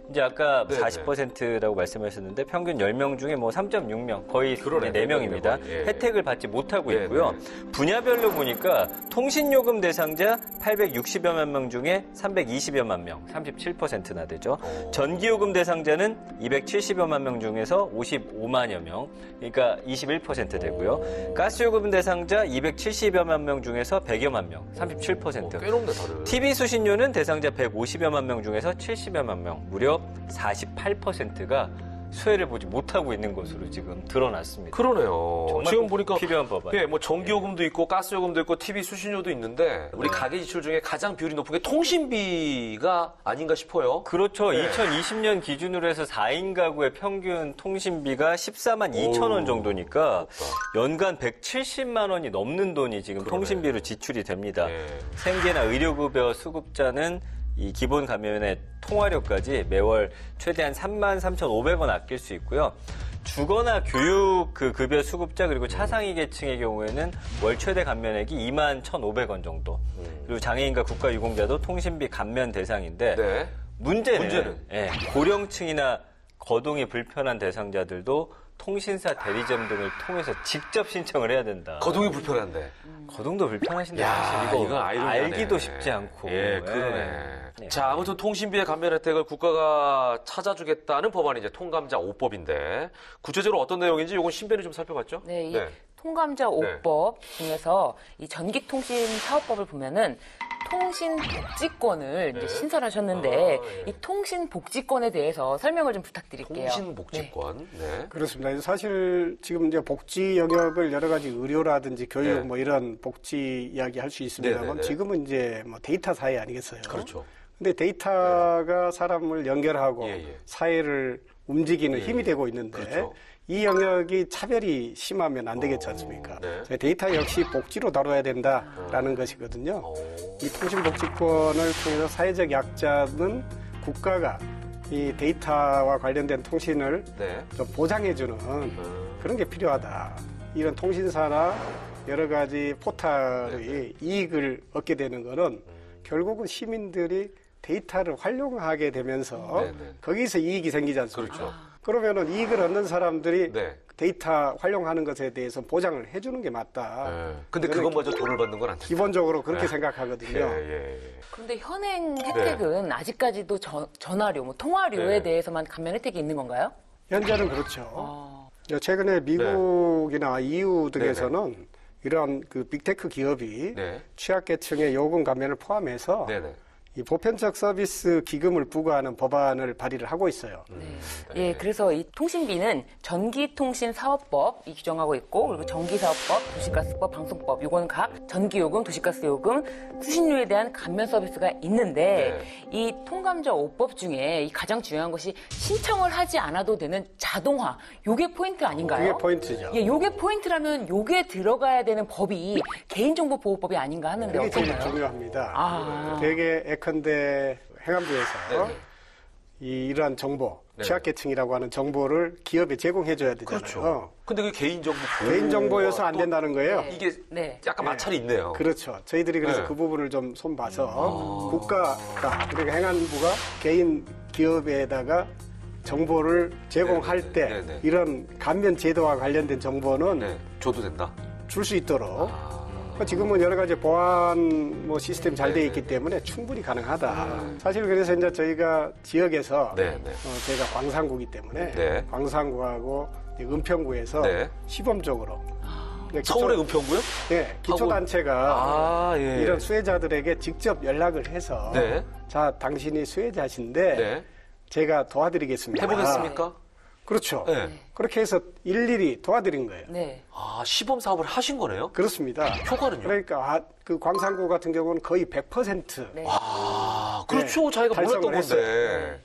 이제 아까 네, 40%라고 말씀하셨는데 평균 10명 중에 뭐 3.6명, 거의 그러네, 4명입니다. 거의. 예. 혜택을 받지 못하고 네, 있고요. 네. 분야별로 보니까 통신요금 대상자 860여만 명 중에 320여만 명, 37%나 되죠. 전기요금 대상자는 270여만 명 중에서 55만여 명, 그러니까 21% 되고요. 가스요금 대상자 270여만 명 중에서 100여만 명, 37%. 꽤 높네, 다들. TV 수신료는 대상자 150여만 명 중에서 70여만 명, 무려 48%가 수혜를 보지 못하고 있는 것으로 지금 드러났습니다. 그러네요. 정말 지금 꼭 보니까 필요한 법안. 뭐 전기요금도 있고 가스요금도 있고 TV 수신료도 있는데 우리 가계 지출 중에 가장 비율이 높은 게 통신비가 아닌가 싶어요. 그렇죠. 2020년 기준으로 해서 4인 가구의 평균 통신비가 14만 2천 원 정도니까 연간 170만 원이 넘는 돈이 지금 통신비로 지출이 됩니다. 예. 생계나 의료급여 수급자는 이 기본 감면의 통화료까지 매월 최대한 33,500원 아낄 수 있고요. 주거나 교육 그 급여 수급자 그리고 차상위 계층의 경우에는 월 최대 감면액이 21,500원 정도. 그리고 장애인과 국가유공자도 통신비 감면 대상인데 네. 문제는 예, 고령층이나 거동이 불편한 대상자들도 통신사 대리점 등을 통해서 직접 신청을 해야 된다. 거동이 불편한데. 거동도 불편하신데 야, 사실 이거 이건 아이러니하네. 알기도 쉽지 않고. 예, 그러네. 예. 자, 아무튼 통신비의 감면 혜택을 국가가 찾아주겠다는 법안이 이제 통감자 5법인데 구체적으로 어떤 내용인지 이건 신변이 좀 살펴봤죠? 네, 이 통감자 5법 중에서 이 전기통신사업법을 보면은 통신복지권을 이제 신설하셨는데 이 통신복지권에 대해서 설명을 좀 부탁드릴게요. 통신복지권. 네. 그렇습니다. 사실 지금 이제 복지 영역을 여러 가지 의료라든지 교육 네. 뭐 이런 복지 이야기 할 수 있습니다만 네네네. 지금은 이제 뭐 데이터 사회 아니겠어요? 그렇죠. 근데 데이터가 사람을 연결하고 예, 예. 사회를 움직이는 예, 힘이 예. 되고 있는데 그렇죠. 이 영역이 차별이 심하면 안 되겠지 않습니까? 네. 데이터 역시 복지로 다뤄야 된다라는 것이거든요. 이 통신복지권을 통해서 사회적 약자는 국가가 이 데이터와 관련된 통신을 네. 좀 보장해주는 그런 게 필요하다. 이런 통신사나 여러 가지 포탈의 이익을 얻게 되는 거는 결국은 시민들이 데이터를 활용하게 되면서 네네. 거기서 이익이 생기지 않습니까? 그렇죠. 그러면은 이익을 얻는 사람들이 네. 데이터 활용하는 것에 대해서 보장을 해주는 게 맞다. 네. 근데 저는 그것마저 돈을 받는 건 안 돼요. 기본적으로 그렇게 네. 생각하거든요. 예. 그런데 현행 혜택은 아직까지도 전화료, 뭐 통화료에 네. 대해서만 감면 혜택이 있는 건가요? 현재는 그렇죠. 아. 최근에 미국이나 EU 등에서는 이러한 그 빅테크 기업이 네. 취약계층의 요금 감면을 포함해서 네네. 이 보편적 서비스 기금을 부과하는 법안을 발의를 하고 있어요. 예, 그래서 이 통신비는 전기통신사업법 이 규정하고 있고 그리고 전기사업법, 도시가스법, 방송법 요거는 각 전기요금, 도시가스요금, 수신료에 대한 감면 서비스가 있는데 이 통감자 5법 중에 이 가장 중요한 것이 신청을 하지 않아도 되는 자동화 요게 포인트 아닌가요? 그게 포인트죠. 예, 요게 포인트라면 요게 들어가야 되는 법이 개인정보보호법이 아닌가 하는데 그게 제일 어떤가요? 중요합니다. 아. 되게 예컨대 행안부에서 네네. 이러한 정보, 네네. 취약계층이라고 하는 정보를 기업에 제공해줘야 되잖아요. 그렇죠. 근데 그게 개인정보 개인정보여서 안 또 된다는 거예요. 이게 네. 약간 마찰이 있네요. 그렇죠. 저희들이 그래서 네. 그 부분을 좀 손봐서 국가가, 그러니까 행안부가 개인 기업에다가 정보를 제공할 네네. 때 네네. 이런 감면 제도와 관련된 정보는 네. 줘도 된다. 줄 수 있도록. 아. 지금은 여러 가지 보안 뭐 시스템 잘 돼 네네. 있기 때문에 충분히 가능하다. 사실 그래서 이제 저희가 지역에서 네네. 저희가 광산구기 때문에 네. 광산구하고 이제 은평구에서 네. 시범적으로 이제 서울의 은평구요? 네, 기초단체가 아, 예. 이런 수혜자들에게 직접 연락을 해서 네. 자 당신이 수혜자신데 네. 제가 도와드리겠습니다. 해보겠습니까? 그렇죠. 네. 그렇게 해서 일일이 도와드린 거예요. 네. 아, 시범 사업을 하신 거네요? 그렇습니다. 효과는요? 그러니까 그 광산구 같은 경우는 거의 100% 네. 아, 그렇죠. 네, 자기가 달성을 몰랐던 건데. 했어요.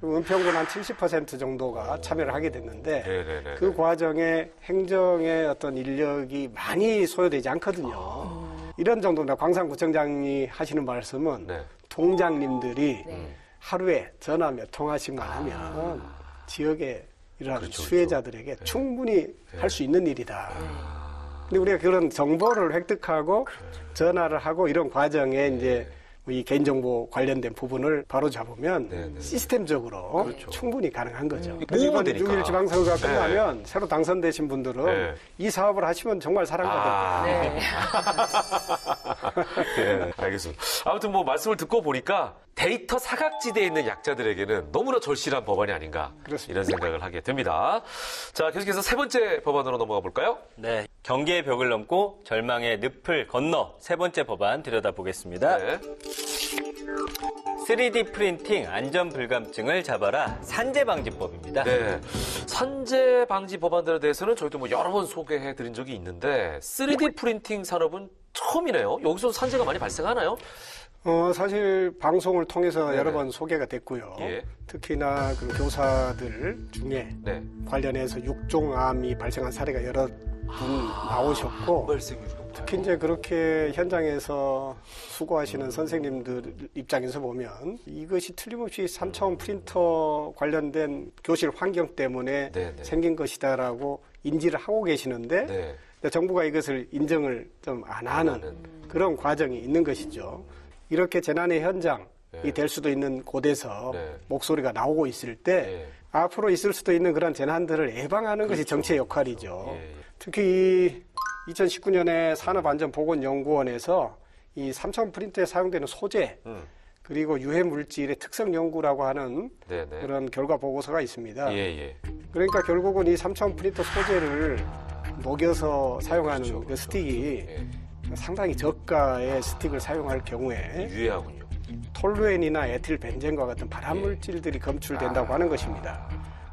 은평구는 한 70% 정도가 참여를 하게 됐는데 네네네. 그 과정에 행정의 어떤 인력이 많이 소요되지 않거든요. 이런 정도입니다. 광산구청장이 하시는 말씀은 네. 동장님들이 하루에 전화 몇 통화씩만 하면 지역의 이러한 그렇죠, 수혜자들에게 충분히 할 수 있는 일이다. 근데 우리가 그런 정보를 획득하고 전화를 하고 이런 과정에 이제 이 개인정보 관련된 부분을 바로 잡으면 네네. 시스템적으로 그렇죠. 충분히 가능한 거죠. 모으면 그래서 이번 되니까. 6.1 지방선거가 네. 끝나면 새로 당선되신 분들은 네. 이 사업을 하시면 정말 사랑받을 거예요. 네. 네, 알겠습니다. 아무튼 뭐 말씀을 듣고 보니까 데이터 사각지대에 있는 약자들에게는 너무나 절실한 법안이 아닌가 그렇습니다. 이런 생각을 하게 됩니다. 자, 계속해서 세 번째 법안으로 넘어가 볼까요? 네, 경계의 벽을 넘고 절망의 늪을 건너 세 번째 법안 들여다보겠습니다. 네. 3D 프린팅 안전 불감증을 잡아라 산재방지법입니다. 네. 산재 방지 법안들에 대해서는 저희도 뭐 여러 번 소개해 드린 적이 있는데 3D 프린팅 산업은 처음이네요. 여기서 산재가 많이 발생하나요? 사실 방송을 통해서 네네. 여러 번 소개가 됐고요. 예. 특히나 그 교사들 중에 네. 관련해서 육종암이 발생한 사례가 여러 분 나오셨고, 발생률이 높아요. 특히 이제 그렇게 현장에서 수고하시는 선생님들 입장에서 보면 이것이 틀림없이 3차원 프린터 관련된 교실 환경 때문에 네네. 생긴 것이다라고 인지를 하고 계시는데 네. 근데 정부가 이것을 인정을 좀 안 하는 그런 과정이 있는 것이죠. 이렇게 재난의 현장이 네. 될 수도 있는 곳에서 네. 목소리가 나오고 있을 때 네. 앞으로 있을 수도 있는 그런 재난들을 예방하는 것이 정치의 역할이죠. 예, 예. 특히 2019년에 산업안전보건연구원에서 이 3차원 프린터에 사용되는 소재 그리고 유해 물질의 특성 연구라고 하는 네네. 그런 결과 보고서가 있습니다. 예, 예. 그러니까 결국은 이 3차원 프린터 소재를 녹여서 사용하는 그 스틱이 예. 상당히 저가의 스틱을 사용할 경우에 유해하군요. 톨루엔이나 에틸벤젠과 같은 발암 물질들이 검출된다고 하는 것입니다.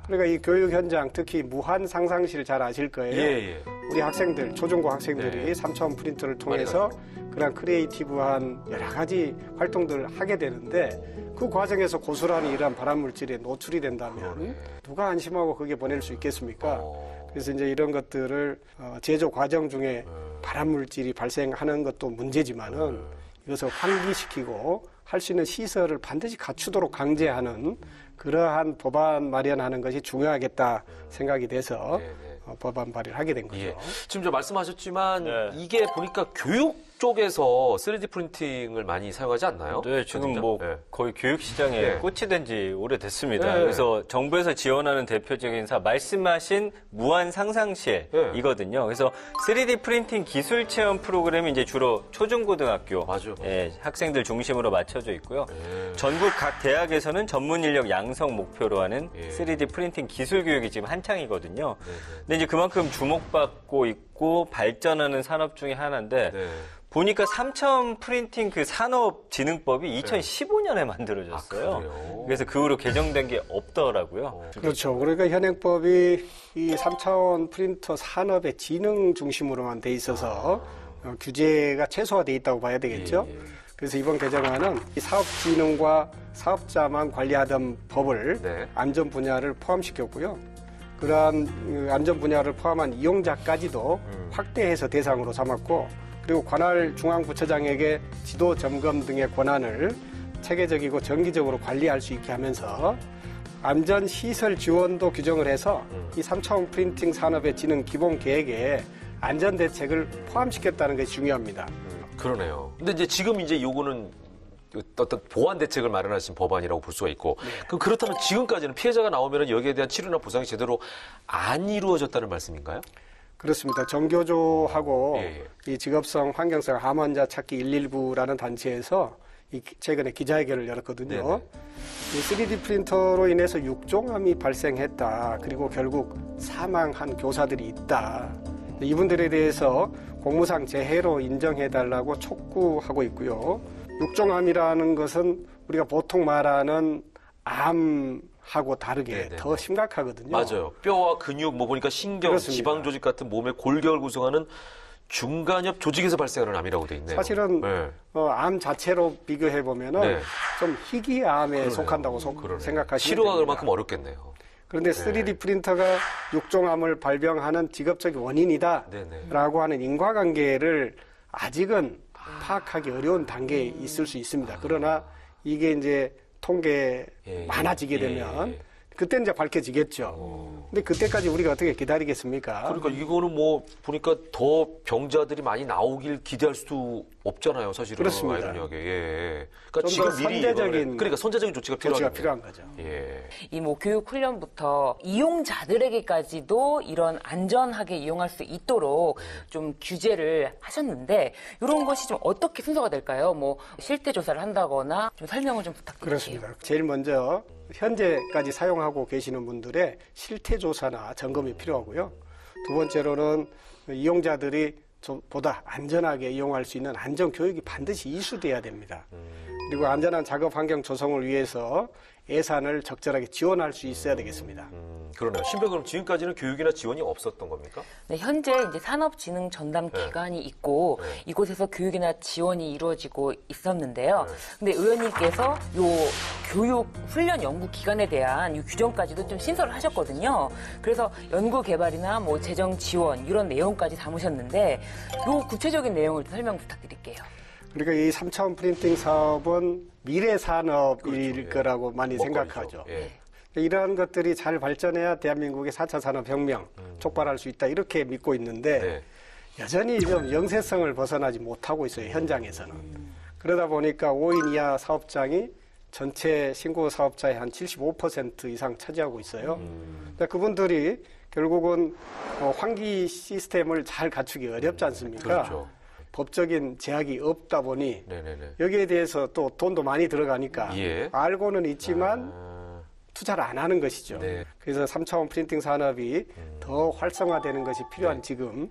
그러니까 이 교육 현장, 특히 무한 상상실 잘 아실 거예요. 예, 예. 우리 학생들, 초중고 학생들이 네. 3차원 프린터를 통해서 그런 크리에이티브한 여러 가지 활동들을 하게 되는데 그 과정에서 고스란히 이러한 발암 물질에 노출이 된다면 누가 안심하고 거기에 보낼 수 있겠습니까? 그래서 이제 이런 것들을 제조 과정 중에 발암 물질이 발생하는 것도 문제지만은 이것을 환기시키고 할 수 있는 시설을 반드시 갖추도록 강제하는 그러한 법안 마련하는 것이 중요하겠다 생각이 돼서 법안 발의를 하게 된 거죠. 예. 지금 저 말씀하셨지만 네. 이게 보니까 교육 쪽에서 3D 프린팅을 많이 사용하지 않나요? 네, 지금 진짜? 뭐 네. 거의 교육 시장에 네. 꽃이 된 지 오래됐습니다. 네. 그래서 정부에서 지원하는 대표적인 말씀하신 무한 상상실이거든요. 그래서 3D 프린팅 기술 체험 프로그램이 이제 주로 초중고등학교 맞아요. 학생들 중심으로 맞춰져 있고요. 네. 전국 각 대학에서는 전문 인력 양성 목표로 하는 예. 3D 프린팅 기술 교육이 지금 한창이거든요. 네, 네. 근데 이제 그만큼 주목받고 있고 발전하는 산업 중에 하나인데 네. 보니까 3차원 프린팅 그 산업진흥법이 2015년에 만들어졌어요. 아, 그래요? 그래서 그 후로 개정된 게 없더라고요. 그렇죠. 그러니까 현행법이 이 3차원 프린터 산업의 진흥 중심으로만 돼 있어서 규제가 최소화돼 있다고 봐야 되겠죠. 예, 예. 그래서 이번 개정안은 이 사업진흥과 사업자만 관리하던 법을 네. 안전 분야를 포함시켰고요. 그러한 안전 분야를 포함한 이용자까지도 확대해서 대상으로 삼았고 그리고 관할 중앙부처장에게 지도 점검 등의 권한을 체계적이고 정기적으로 관리할 수 있게 하면서 안전시설 지원도 규정을 해서 이 3차원 프린팅 산업의 진흥 기본 계획에 안전대책을 포함시켰다는 것이 중요합니다. 그러네요. 근데 이제 지금 이제 요거는 어떤 보완 대책을 마련하신 법안이라고 볼 수가 있고, 그럼 그렇다면 지금까지는 피해자가 나오면 여기에 대한 치료나 보상이 제대로 안 이루어졌다는 말씀인가요? 그렇습니다. 정교조하고 예, 이 직업성 환경성 암 환자 찾기 119라는 단체에서 최근에 기자회견을 열었거든요. 네네. 이 3D 프린터로 인해서 육종암이 발생했다. 그리고 결국 사망한 교사들이 있다. 이분들에 대해서 공무상 재해로 인정해달라고 촉구하고 있고요. 육종암이라는 것은 우리가 보통 말하는 암하고 다르게 네네. 더 심각하거든요. 맞아요. 뼈와 근육, 뭐 보니까 신경, 그렇습니다. 지방 조직 같은 몸의 골격을 구성하는 중간엽 조직에서 발생하는 암이라고 돼 있네요. 사실은 네. 암 자체로 비교해 보면은 네. 좀 희귀암에 속한다고 그러네요. 생각하시면 치료가 됩니다. 그만큼 어렵겠네요. 그런데 3D 프린터가 육종암을 발병하는 직업적인 원인이다라고 네네. 하는 인과관계를 아직은 파악하기 어려운 단계에 있을 수 있습니다. 그러나 이게 이제 통계 예, 많아지게 예, 되면 예. 그때 이제 밝혀지겠죠. 근데 그때까지 우리가 어떻게 기다리겠습니까? 그러니까 이거는 뭐 보니까 더 병자들이 많이 나오길 기대할 수도 없잖아요, 사실은. 그렇습니다. 아이러니하게. 예. 그러니까 좀 더 선제적인 그러니까 선제적인 조치가 조치가 필요하겠네요. 필요한 거죠. 예. 이 뭐 교육 훈련부터 이용자들에게까지도 이런 안전하게 이용할 수 있도록 좀 규제를 하셨는데 이런 것이 좀 어떻게 순서가 될까요? 뭐 실태 조사를 한다거나 좀 설명을 좀 부탁드릴게요. 그렇습니다. 제일 먼저 현재까지 사용하고 계시는 분들의 실태 조사나 점검이 필요하고요. 두 번째로는 이용자들이 좀 보다 안전하게 이용할 수 있는 안전 교육이 반드시 이수돼야 됩니다. 그리고 안전한 작업 환경 조성을 위해서 예산을 적절하게 지원할 수 있어야 되겠습니다. 그러네요. 신병 그럼 지금까지는 교육이나 지원이 없었던 겁니까? 네, 현재 이제 산업진흥 전담 기관이 있고 네. 이곳에서 교육이나 지원이 이루어지고 있었는데요. 네. 근데 의원님께서 요 교육 훈련 연구 기관에 대한 이 규정까지도 좀 신설을 하셨거든요. 그래서 연구 개발이나 뭐 재정 지원 이런 내용까지 담으셨는데 요 구체적인 내용을 좀 설명 부탁드릴게요. 그러니까 이 3차원 프린팅 사업은 미래 산업일 그렇죠. 예. 거라고 많이 먹거리죠. 생각하죠. 예. 이러한 것들이 잘 발전해야 대한민국의 4차 산업혁명 촉발할 수 있다 이렇게 믿고 있는데 네. 여전히 좀 영세성을 벗어나지 못하고 있어요, 현장에서는. 그러다 보니까 5인 이하 사업장이 전체 신고 사업자의 한 75% 이상 차지하고 있어요. 근데 그분들이 결국은 환기 시스템을 잘 갖추기 어렵지 않습니까? 그렇죠. 법적인 제약이 없다 보니 네네네. 여기에 대해서 또 돈도 많이 들어가니까 예. 알고는 있지만 아, 투자를 안 하는 것이죠. 네. 그래서 3차원 프린팅 산업이 더 활성화되는 것이 필요한 네. 지금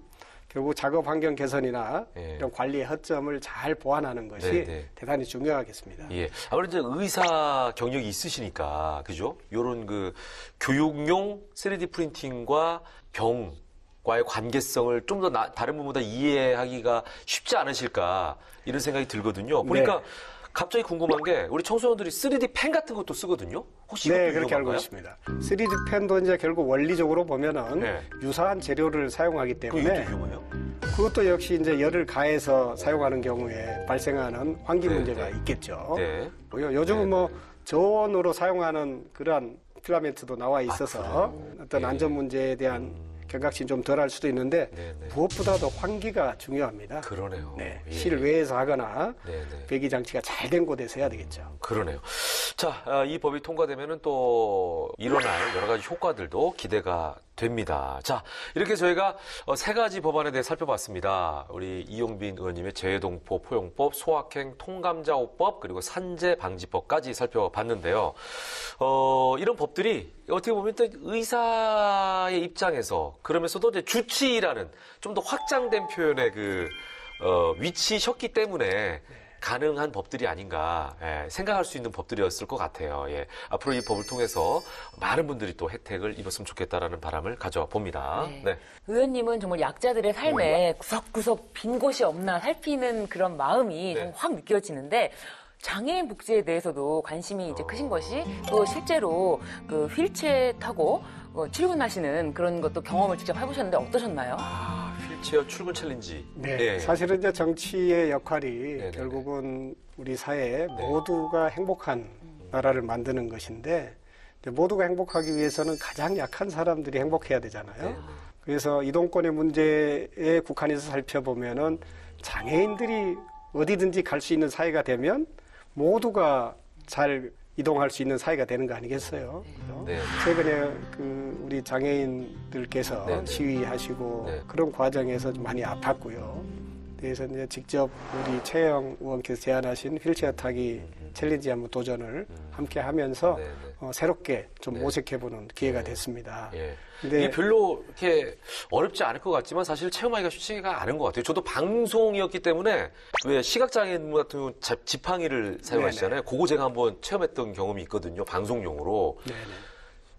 결국 작업 환경 개선이나 네. 이런 관리의 허점을 잘 보완하는 것이 네, 네. 대단히 중요하겠습니다. 예. 아무래도 이제 의사 경력이 있으시니까, 그죠? 요런 그 교육용 3D 프린팅과 병과의 관계성을 좀 더 다른 분보다 이해하기가 쉽지 않으실까, 이런 생각이 들거든요. 보니까 네. 갑자기 궁금한 게, 우리 청소년들이 3D 펜 같은 것도 쓰거든요? 혹시 네, 이것도 그렇게 알고 위험한가요? 있습니다. 3D 펜도 이제 결국 원리적으로 보면은 네. 유사한 재료를 사용하기 그거 때문에 이것도 위험해요? 그것도 역시 이제 열을 가해서 사용하는 경우에 발생하는 환기 네, 문제가 네. 있겠죠. 네. 요즘은 네, 뭐 네. 저온으로 사용하는 그러한 필라멘트도 나와 있어서 어떤 예. 안전 문제에 대한 경각심이 좀 덜할 수도 있는데 네, 네. 무엇보다도 환기가 중요합니다. 그러네요. 네, 예. 실외에서 하거나 네, 네. 배기 장치가 잘 된 곳에서 해야 되겠죠. 그러네요. 자, 이 법이 통과되면은 또 일어날 여러 가지 효과들도 기대가 됩니다. 자, 이렇게 저희가 세 가지 법안에 대해 살펴봤습니다. 우리 이용빈 의원님의 재해동포 포용법, 소확행 통감자호법, 그리고 산재 방지법까지 살펴봤는데요. 이런 법들이 어떻게 보면 또 의사의 입장에서 그러면서도 이제 주치의라는 좀 더 확장된 표현의 위치셨기 때문에 가능한 법들이 아닌가 생각할 수 있는 법들이었을 것 같아요. 예. 앞으로 이 법을 통해서 많은 분들이 또 혜택을 입었으면 좋겠다라는 바람을 가져봅니다. 네. 네. 의원님은 정말 약자들의 삶에 구석구석 빈 곳이 없나 살피는 그런 마음이 네. 좀 확 느껴지는데 장애인 복지에 대해서도 관심이 이제 크신 것이 또 실제로 그 휠체어 타고 출근하시는 그런 것도 경험을 직접 해보셨는데 어떠셨나요? 휠체어 출근 챌린지. 네, 예. 사실은 이제 정치의 역할이 네네네. 결국은 우리 사회 모두가 행복한 나라를 만드는 것인데 이제 모두가 행복하기 위해서는 가장 약한 사람들이 행복해야 되잖아요. 네. 그래서 이동권의 문제에 국한해서 살펴보면은 장애인들이 어디든지 갈 수 있는 사회가 되면 모두가 잘 이동할 수 있는 사회가 되는 거 아니겠어요? 그죠? 네. 최근에 우리 장애인들께서 네, 네. 시위하시고 네. 그런 과정에서 좀 많이 아팠고요. 그래서 이제 직접 우리 최영 의원께서 제안하신 휠체어 타기 챌린지 한번 도전을 함께 하면서 네, 네. 새롭게 좀 네. 모색해보는 기회가 네. 됐습니다. 예. 근데 이게 별로 이렇게 어렵지 않을 것 같지만 사실 체험하기가 쉽지가 않은 것 같아요. 저도 방송이었기 때문에 왜 시각장애인 같은 경우 지팡이를 사용하시잖아요. 그거 제가 한번 체험했던 경험이 있거든요. 방송용으로. 네네.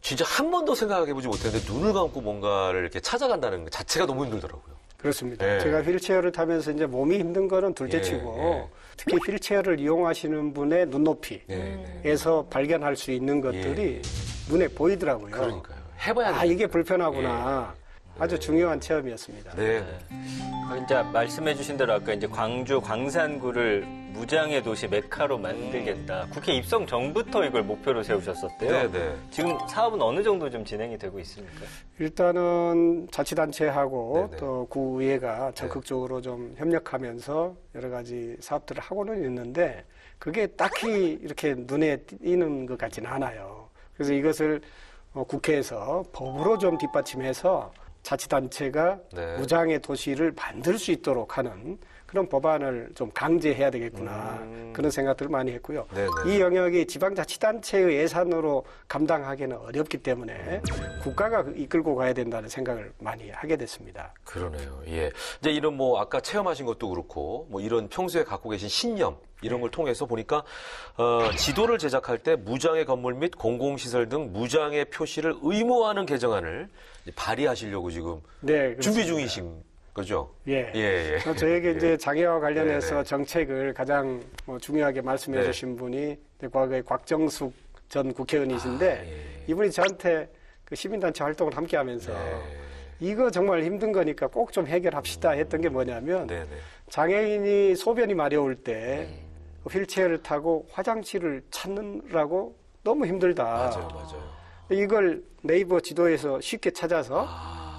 진짜 한 번도 생각해보지 못했는데 눈을 감고 뭔가를 이렇게 찾아간다는 것 자체가 너무 힘들더라고요. 그렇습니다. 네. 제가 휠체어를 타면서 이제 몸이 힘든 거는 둘째치고 예. 특히 휠체어를 이용하시는 분의 눈높이에서 네. 발견할 수 있는 것들이 예. 눈에 보이더라고요. 그러니까요. 해봐야 아, 돼요. 이게 불편하구나. 아주 중요한 체험이었습니다. 네. 이제 말씀해주신 대로 아까 이제 광주 광산구를 무장의 도시 메카로 만들겠다. 국회 입성 전부터 이걸 목표로 세우셨었대요. 네, 네. 지금 사업은 어느 정도 좀 진행이 되고 있습니까? 일단은 자치단체하고 네네. 또 구의회가 적극적으로 좀 협력하면서 여러 가지 사업들을 하고는 있는데 그게 딱히 이렇게 눈에 띄는 것 같지는 않아요. 그래서 이것을 국회에서 법으로 좀 뒷받침해서 자치단체가 네. 무장의 도시를 만들 수 있도록 하는 그런 법안을 좀 강제해야 되겠구나 그런 생각들을 많이 했고요. 네네. 이 영역이 지방자치단체의 예산으로 감당하기는 어렵기 때문에 국가가 이끌고 가야 된다는 생각을 많이 하게 됐습니다. 그러네요. 예. 이제 이런 뭐 아까 체험하신 것도 그렇고 뭐 이런 평소에 갖고 계신 신념 이런 걸 통해서 보니까 지도를 제작할 때 무장의 건물 및 공공시설 등 무장의 표시를 의무화하는 개정안을 이제 발의하시려고 지금 네, 준비 그렇습니다. 중이신 거죠? 예. 예. 저에게 이제 장애와 관련해서 네네. 정책을 가장 중요하게 말씀해 네. 주신 분이 이제 과거에 곽정숙 전 국회의원이신데 예. 이분이 저한테 그 시민단체 활동을 함께 하면서 네. 이거 정말 힘든 거니까 꼭 좀 해결합시다 했던 게 뭐냐면 네네. 장애인이 소변이 마려울 때 휠체어를 타고 화장실을 찾느라고 너무 힘들다. 맞아요. 이걸 네이버 지도에서 쉽게 찾아서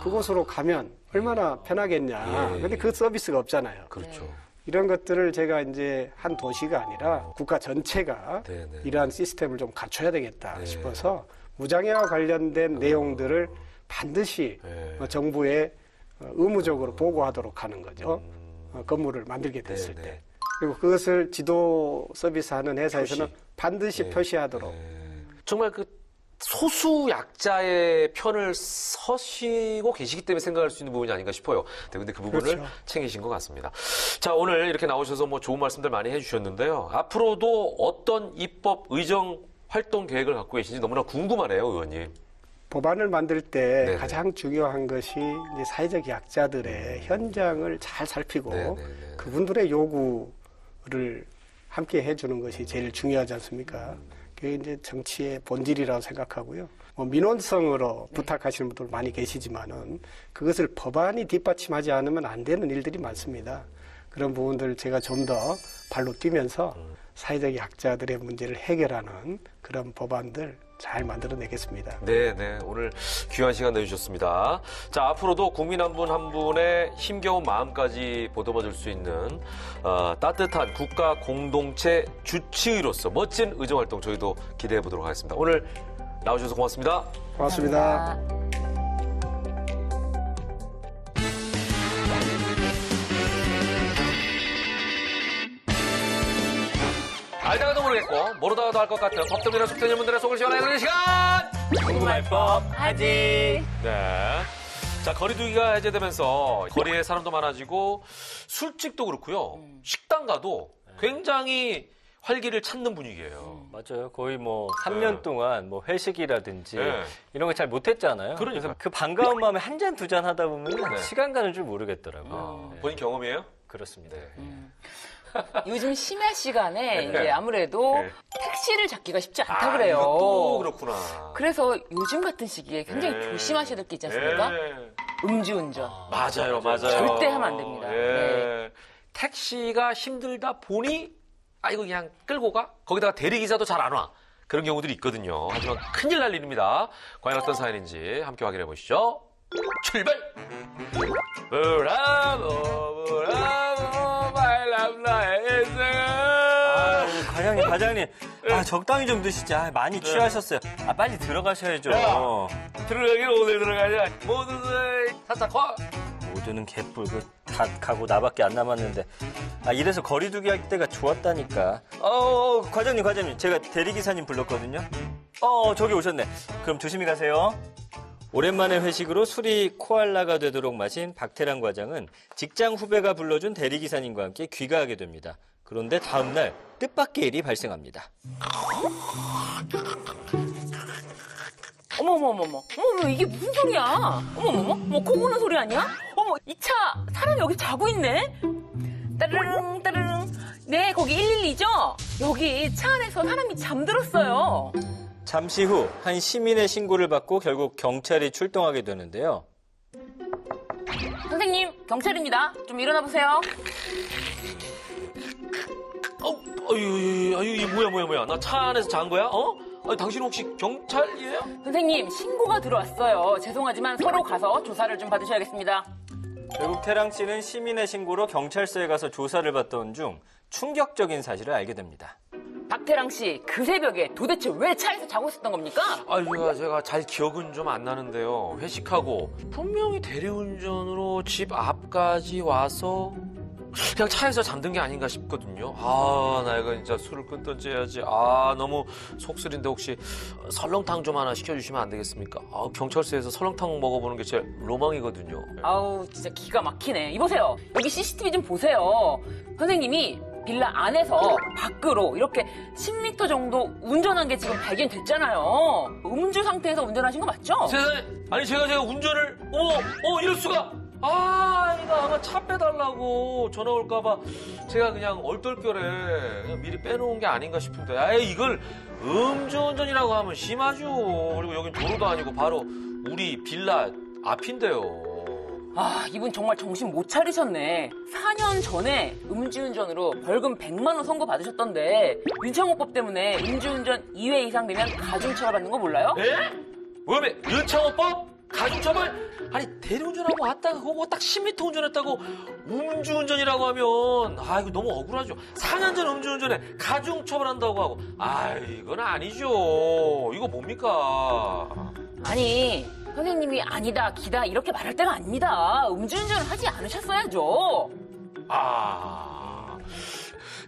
그곳으로 가면 얼마나 편하겠냐. 예. 근데 그 서비스가 없잖아요. 그렇죠. 이런 것들을 제가 이제 한 도시가 아니라 국가 전체가 네네. 이러한 시스템을 좀 갖춰야 되겠다 네. 싶어서 무장애와 관련된 내용들을 반드시 네. 정부에 의무적으로 보고하도록 하는 거죠. 건물을 만들게 됐을 네네. 때. 그리고 그것을 지도 서비스하는 회사에서는 표시. 반드시 네. 표시하도록. 정말 그 소수 약자의 편을 서시고 계시기 때문에 생각할 수 있는 부분이 아닌가 싶어요. 근데 그 부분을 그렇죠. 챙기신 것 같습니다. 자, 오늘 이렇게 나오셔서 뭐 좋은 말씀들 많이 해주셨는데요. 앞으로도 어떤 입법 의정 활동 계획을 갖고 계신지 너무나 궁금하네요, 의원님. 법안을 만들 때 네네. 가장 중요한 것이 이제 사회적 약자들의 현장을 잘 살피고 네네네. 그분들의 요구를 함께 해주는 것이 제일 중요하지 않습니까? 그게 이제 정치의 본질이라고 생각하고요. 뭐 민원성으로 부탁하시는 분들 많이 계시지만은 그것을 법안이 뒷받침하지 않으면 안 되는 일들이 많습니다. 그런 부분들 제가 좀 더 발로 뛰면서 사회적 약자들의 문제를 해결하는 그런 법안들 잘 만들어내겠습니다. 네. 오늘 귀한 시간 내주셨습니다. 자, 앞으로도 국민 한 분 한 분의 힘겨운 마음까지 보듬어줄 수 있는 따뜻한 국가 공동체 주치의로서 멋진 의정활동 저희도 기대해 보도록 하겠습니다. 오늘 나오셔서 고맙습니다. 고맙습니다. 알다가도 모르겠고 모르다가도 알 것 같은 법조민의 속전문들의 속을 시원하게 시간! 궁금할 법 하지. 네. 자, 거리두기가 해제되면서 거리에 사람도 많아지고 술집도 그렇고요. 식당 가도 굉장히 활기를 찾는 분위기예요. 맞아요. 거의 뭐 3년 동안 뭐 회식이라든지 네. 이런 거 잘 못했잖아요. 그러니까요. 그래서 그 반가운 마음에 한 잔 두 잔 하다 보면 네. 시간 가는 줄 모르겠더라고요. 네. 본인 경험이에요? 그렇습니다. 요즘 심야 시간에 네. 이제 아무래도 네. 택시를 잡기가 쉽지 않다 그래요. 이것도 그렇구나. 그래서 요즘 같은 시기에 굉장히 네. 조심하셔야 될 게 있지 않습니까? 네. 음주운전. 맞아요. 절대 하면 안 됩니다. 예. 네. 택시가 힘들다 보니 이거 그냥 끌고 가? 거기다가 대리기사도 잘 안 와. 그런 경우들이 있거든요. 하지만 큰일 날 일입니다. 과연 어떤 사연인지 함께 확인해 보시죠. 출발! 브라보 브라보 마이 러브 나의 인생은 과장님, 적당히 좀 드시지. 많이 취하셨어요. 빨리 들어가셔야죠. 야. 들어가긴 오늘 들어가자. 모두들 살짝 와. 모두는 개뿔 다 가고 나밖에 안 남았는데. 이래서 거리두기 할 때가 좋았다니까. 과장님, 제가 대리기사님 불렀거든요. 저기 오셨네. 그럼 조심히 가세요. 오랜만에 회식으로 술이 코알라가 되도록 마신 박태랑 과장은 직장 후배가 불러준 대리기사님과 함께 귀가하게 됩니다. 그런데 다음날 뜻밖의 일이 발생합니다. 어머, 이게 무슨 소리야? 어머, 코 고는 소리 아니야? 어머, 이 차, 사람이 여기 자고 있네? 따르릉. 네, 거기 112죠? 여기 차 안에서 사람이 잠들었어요. 잠시 후 한 시민의 신고를 받고 결국 경찰이 출동하게 되는데요. 선생님, 경찰입니다. 좀 일어나 보세요. 이게 뭐야. 나 차 안에서 잔 거야? 당신 혹시 경찰이에요? 선생님, 신고가 들어왔어요. 죄송하지만 서로 가서 조사를 좀 받으셔야겠습니다. 결국 태랑 씨는 시민의 신고로 경찰서에 가서 조사를 받던 중 충격적인 사실을 알게 됩니다. 박태랑 씨, 그 새벽에 도대체 왜 차에서 자고 있었던 겁니까? 제가 잘 기억은 좀 안 나는데요. 회식하고 분명히 대리운전으로 집 앞까지 와서 그냥 차에서 잠든 게 아닌가 싶거든요. 아, 나 이거 진짜 술을 끊든지 해야지. 아, 너무 속쓰린데 혹시 설렁탕 좀 하나 시켜주시면 안 되겠습니까? 아, 경찰서에서 설렁탕 먹어보는 게 제 로망이거든요. 아우, 진짜 기가 막히네. 이보세요. 여기 CCTV 좀 보세요. 선생님이 빌라 안에서 밖으로 이렇게 10m 정도 운전한 게 지금 발견됐잖아요. 음주 상태에서 운전하신 거 맞죠? 세상에, 아니 제가 운전을, 이럴 수가. 아, 이거 아마 차 빼달라고 전화 올까봐 제가 그냥 얼떨결에 그냥 미리 빼놓은 게 아닌가 싶은데, 아이, 이걸 음주운전이라고 하면 심하죠. 그리고 여긴 도로도 아니고 바로 우리 빌라 앞인데요. 아, 이분 정말 정신 못 차리셨네. 4년 전에 음주운전으로 벌금 100만 원 선고 받으셨던데 윤창호법 때문에 음주운전 2회 이상 되면 가중처벌 받는 거 몰라요? 에? 왜? 윤창호법? 가중처벌? 아니, 대리운전하고 왔다가 그거 딱 10m 운전했다고 음주운전이라고 하면, 아, 이거 너무 억울하죠. 4년 전 음주운전에 가중처벌한다고 하고, 아, 이건 아니죠. 이거 뭡니까? 아니, 선생님이 아니다, 기다 이렇게 말할 때가 아닙니다. 음주운전을 하지 않으셨어야죠. 아,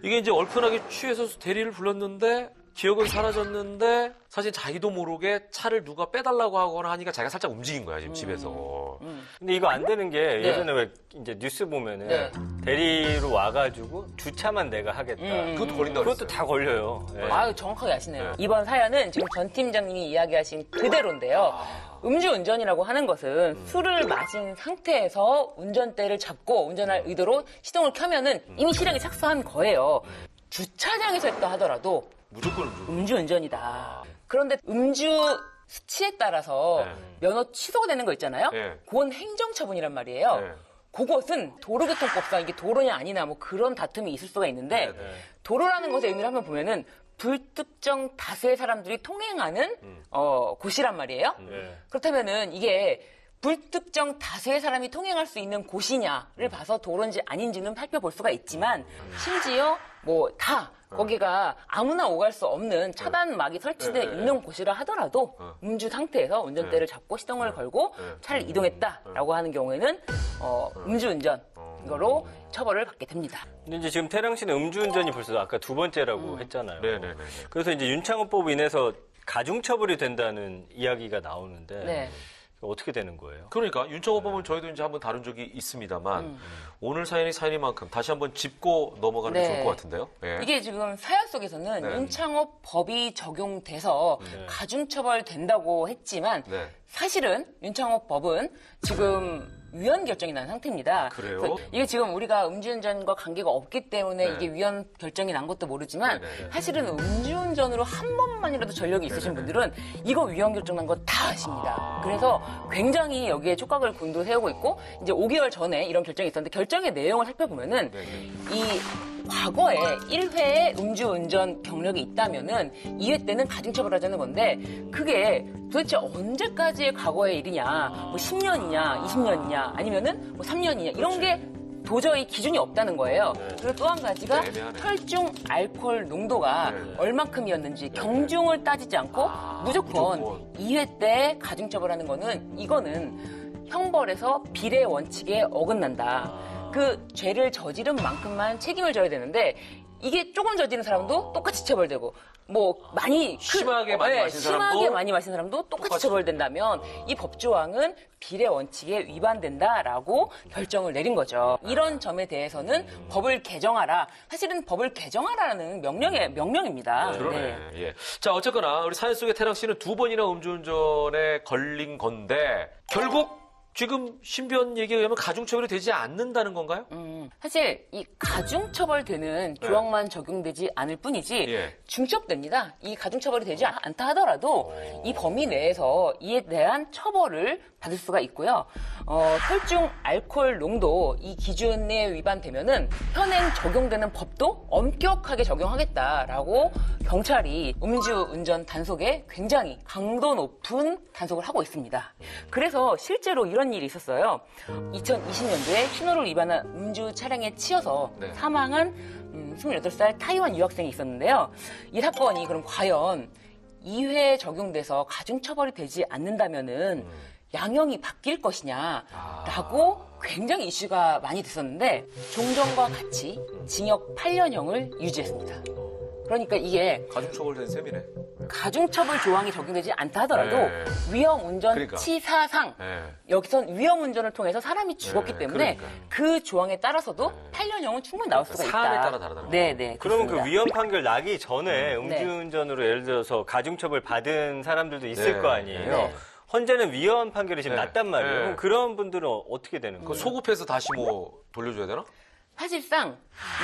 이게 이제 얼큰하게 취해서 대리를 불렀는데 기억은 사라졌는데 사실 자기도 모르게 차를 누가 빼달라고 하거나 하니까 자기가 살짝 움직인 거야, 지금 집에서. 근데 이거 안 되는 게 네. 예전에 왜 이제 뉴스 보면은 네. 대리로 와가지고 주차만 내가 하겠다. 그것도 걸린다고 그것도 그랬어요. 다 걸려요. 예. 아유, 정확하게 아시네요. 이번 사연은 지금 전 팀장님이 이야기하신 그대로인데요. 음주운전이라고 하는 것은 술을 마신 상태에서 운전대를 잡고 운전할 의도로 시동을 켜면은 이미 실행에 착수한 거예요. 주차장에서 했다 하더라도 무조건 음주운전이다. 그런데 음주 수치에 따라서 네. 면허 취소가 되는 거 있잖아요. 네. 그건 행정처분이란 말이에요. 네. 그것은 도로교통법상 이게 도로냐 아니냐 뭐 그런 다툼이 있을 수가 있는데 네. 도로라는 것의 의미를 한번 보면은 불특정 다수의 사람들이 통행하는 곳이란 말이에요. 네. 그렇다면은 이게 불특정 다수의 사람이 통행할 수 있는 곳이냐를 봐서 도로인지 아닌지는 살펴볼 수가 있지만 심지어 뭐 다 거기가 아무나 오갈 수 없는 차단막이 설치되어 있는 곳이라 하더라도 음주 상태에서 운전대를 잡고 시동을 걸고 차를 이동했다라고 하는 경우에는 음주운전 이거로 처벌을 받게 됩니다. 근데 이제 지금 태령 씨는 음주운전이 벌써 아까 두 번째라고 했잖아요. 네네네. 그래서 이제 윤창호법 인해서 가중처벌이 된다는 이야기가 나오는데 네. 어떻게 되는 거예요? 그러니까 윤창호법은 저희도 이제 한번 다룬 적이 있습니다만 오늘 사연이만큼 다시 한번 짚고 넘어가는 게 네. 좋을 것 같은데요. 예. 이게 지금 사연 속에서는 네. 윤창호 법이 적용돼서 가중처벌 된다고 했지만 네. 사실은 윤창호 법은 지금 위헌 결정이 난 상태입니다. 그래요? 그래서 이게 지금 우리가 음주운전과 관계가 없기 때문에 네. 이게 위헌 결정이 난 것도 모르지만 네네. 사실은 음주운전으로 한 번만이라도 전력이 있으신 분들은 이거 위헌 결정 난 거 다 아십니다. 그래서 굉장히 여기에 촉각을 곤두 세우고 있고 이제 5개월 전에 이런 결정이 있었는데 결정의 내용을 살펴보면은 이 과거에 1회의 음주운전 경력이 있다면은 2회 때는 가중처벌하자는 건데 그게 도대체 언제까지의 과거의 일이냐, 뭐 10년이냐, 20년이냐, 아니면은 뭐 3년이냐 이런 게 도저히 기준이 없다는 거예요. 그리고 또 한 가지가 애매하네. 혈중 알코올 농도가 얼만큼이었는지 경중을 따지지 않고 무조건 무조건. 2회 때 가중처벌하는 거는 이거는 형벌에서 비례 원칙에 어긋난다. 그 죄를 저지른 만큼만 책임을 져야 되는데 이게 조금 저지른 사람도 똑같이 처벌되고 뭐 많이 심하게 많이 마신 사람도 심하게 많이 마신 사람도 똑같이 처벌된다면 이 법조항은 비례 원칙에 위반된다라고 결정을 내린 거죠. 이런 점에 대해서는 법을 개정하라. 사실은 법을 개정하라는 명령입니다. 그러네. 예. 자, 어쨌거나 우리 사연 속의 태랑 씨는 2번이나 음주운전에 걸린 건데 결국 지금 신변 얘기에 의하면 가중처벌이 되지 않는다는 건가요? 사실 이 가중처벌되는 조항만 적용되지 않을 뿐이지 예. 중첩됩니다. 이 가중처벌이 되지 않다 하더라도 이 범위 내에서 이에 대한 처벌을 받을 수가 있고요. 혈중 알코올 농도 이 기준에 위반되면은 현행 적용되는 법도 엄격하게 적용하겠다라고 경찰이 음주운전 단속에 굉장히 강도 높은 단속을 하고 있습니다. 그래서 실제로 이런 일이 있었어요. 2020년도에 신호를 위반한 음주 차량에 치여서 네. 사망한 28살 타이완 유학생이 있었는데요. 이 사건이 그럼 과연 2회 적용돼서 가중처벌이 되지 않는다면은 양형이 바뀔 것이냐라고 굉장히 이슈가 많이 됐었는데 종전과 같이 징역 8년형을 유지했습니다. 그러니까 이게 가중처벌된 셈이네. 가중처벌 조항이 적용되지 않다 하더라도 네. 위험운전 그러니까. 치사상 네. 여기선 위험운전을 통해서 사람이 죽었기 네, 때문에 그러니까요. 그 조항에 따라서도 8년형은 충분히 나올 수가 있다. 사안에 따라 다르다는 네네. 그러면 그 그렇습니다. 위헌 판결 나기 전에 네. 음주운전으로 예를 들어서 가중처벌 받은 사람들도 있을 네. 거 아니에요. 네. 현재는 위헌 판결이 지금 네. 났단 말이에요. 네. 그럼 그런 분들은 어떻게 되는 그 거예요? 소급해서 다시 뭐 돌려줘야 되나? 사실상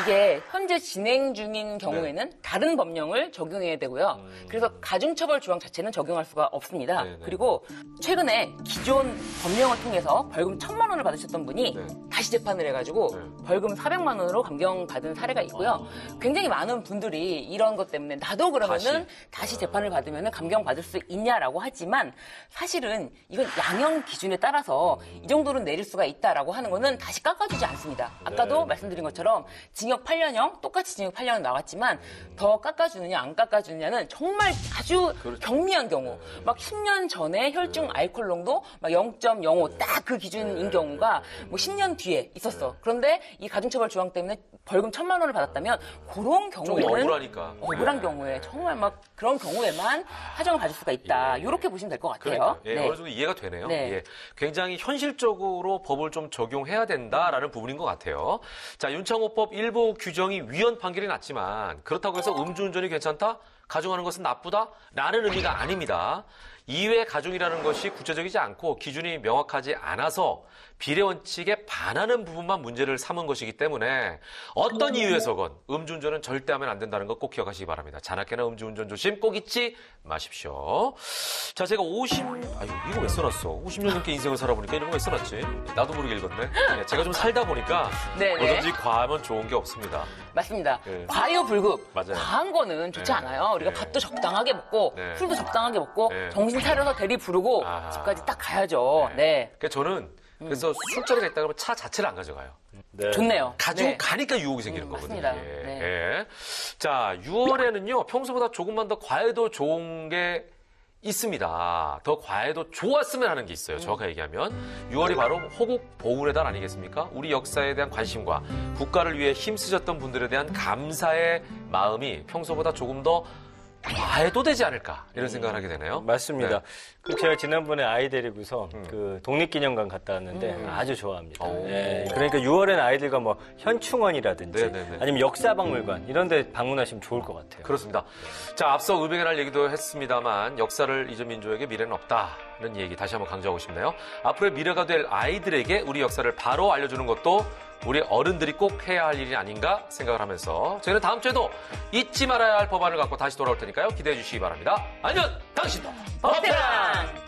이게 현재 진행 중인 경우에는 네. 다른 법령을 적용해야 되고요. 그래서 가중처벌 조항 자체는 적용할 수가 없습니다. 네, 네. 그리고 최근에 기존 법령을 통해서 벌금 1,000만 원을 받으셨던 분이 네. 다시 재판을 해가지고 네. 벌금 400만 원으로 감경받은 사례가 있고요. 굉장히 많은 분들이 이런 것 때문에 나도 그러면은 다시 재판을 받으면 감경받을 수 있냐라고 하지만 사실은 이건 양형 기준에 따라서 이 정도는 내릴 수가 있다라고 하는 거는 다시 깎아주지 않습니다. 아까도 말씀드린 것처럼 징역 8년형 똑같이 징역 8년 나왔지만 더 깎아주느냐 안 깎아주느냐는 정말 아주 경미한 경우 막 10년 전에 혈중 알코올 농도 막 0.05 딱 그 기준인 경우가 뭐 10년 뒤에 있었어. 그런데 이 가중처벌 조항 때문에 벌금 1,000만 원을 받았다면 그런 좀 경우에는 억울하니까. 억울한 경우에 정말 막 그런 경우에만 하정을 받을 수가 있다. 이렇게 보시면 될 것 같아요. 그러니까 예, 네. 어느 정도 이해가 되네요. 네. 예, 굉장히 현실적으로 법을 좀 적용해야 된다라는 부분인 것 같아요. 자, 윤창호법 일부 규정이 위헌 판결이 났지만 그렇다고 해서 음주운전이 괜찮다? 가중하는 것은 나쁘다? 라는 의미가 아닙니다. 이외 가중이라는 것이 구체적이지 않고 기준이 명확하지 않아서 비례 원칙에 반하는 부분만 문제를 삼은 것이기 때문에 어떤 이유에서건 음주운전은 절대 하면 안 된다는 것 꼭 기억하시기 바랍니다. 자나깨나 음주운전 조심 꼭 잊지 마십시오. 자, 제가 이거 왜 써놨어? 50년 넘게 인생을 살아보니까 이런 거 왜 써놨지? 나도 모르게 읽었네. 예, 제가 좀 살다 보니까 네, 네. 뭐든지 과하면 좋은 게 없습니다. 맞습니다. 네. 과유불급. 맞아요. 과한 거는 좋지 네. 않아요. 우리가 네. 밥도 적당하게 먹고 네. 술도 적당하게 먹고 네. 정신 차려서 대리 부르고 아. 집까지 딱 가야죠. 네. 그러니까 저는 그래서 술자리가 있다 그러면 차 자체를 안 가져가요. 네. 좋네요. 가지고 네. 가니까 유혹이 생기는 거거든요. 맞습니다. 예. 네. 예. 자, 6월에는요, 평소보다 조금만 더 과해도 좋은 게 있습니다. 더 과해도 좋았으면 하는 게 있어요. 정확하게 얘기하면. 6월이 바로 호국 보훈의 달 아니겠습니까? 우리 역사에 대한 관심과 국가를 위해 힘쓰셨던 분들에 대한 감사의 마음이 평소보다 조금 더 과해도 되지 않을까 이런 생각을 하게 되네요. 맞습니다. 네. 그 제가 지난번에 아이 데리고서 그 독립기념관 갔다 왔는데 아주 좋아합니다. 오. 예, 그러니까 6월엔 아이들과 뭐 현충원이라든지 네네네. 아니면 역사박물관 이런 데 방문하시면 좋을 것 같아요. 그렇습니다. 자, 앞서 의병의 날 얘기도 했습니다만 역사를 잊은 민족에게 미래는 없다는 얘기 다시 한번 강조하고 싶네요. 앞으로의 미래가 될 아이들에게 우리 역사를 바로 알려주는 것도 우리 어른들이 꼭 해야 할 일이 아닌가 생각을 하면서 저희는 다음 주에도 잊지 말아야 할 법안을 갖고 다시 돌아올 테니까요. 기대해 주시기 바랍니다. 아니면 당신도 법대랑!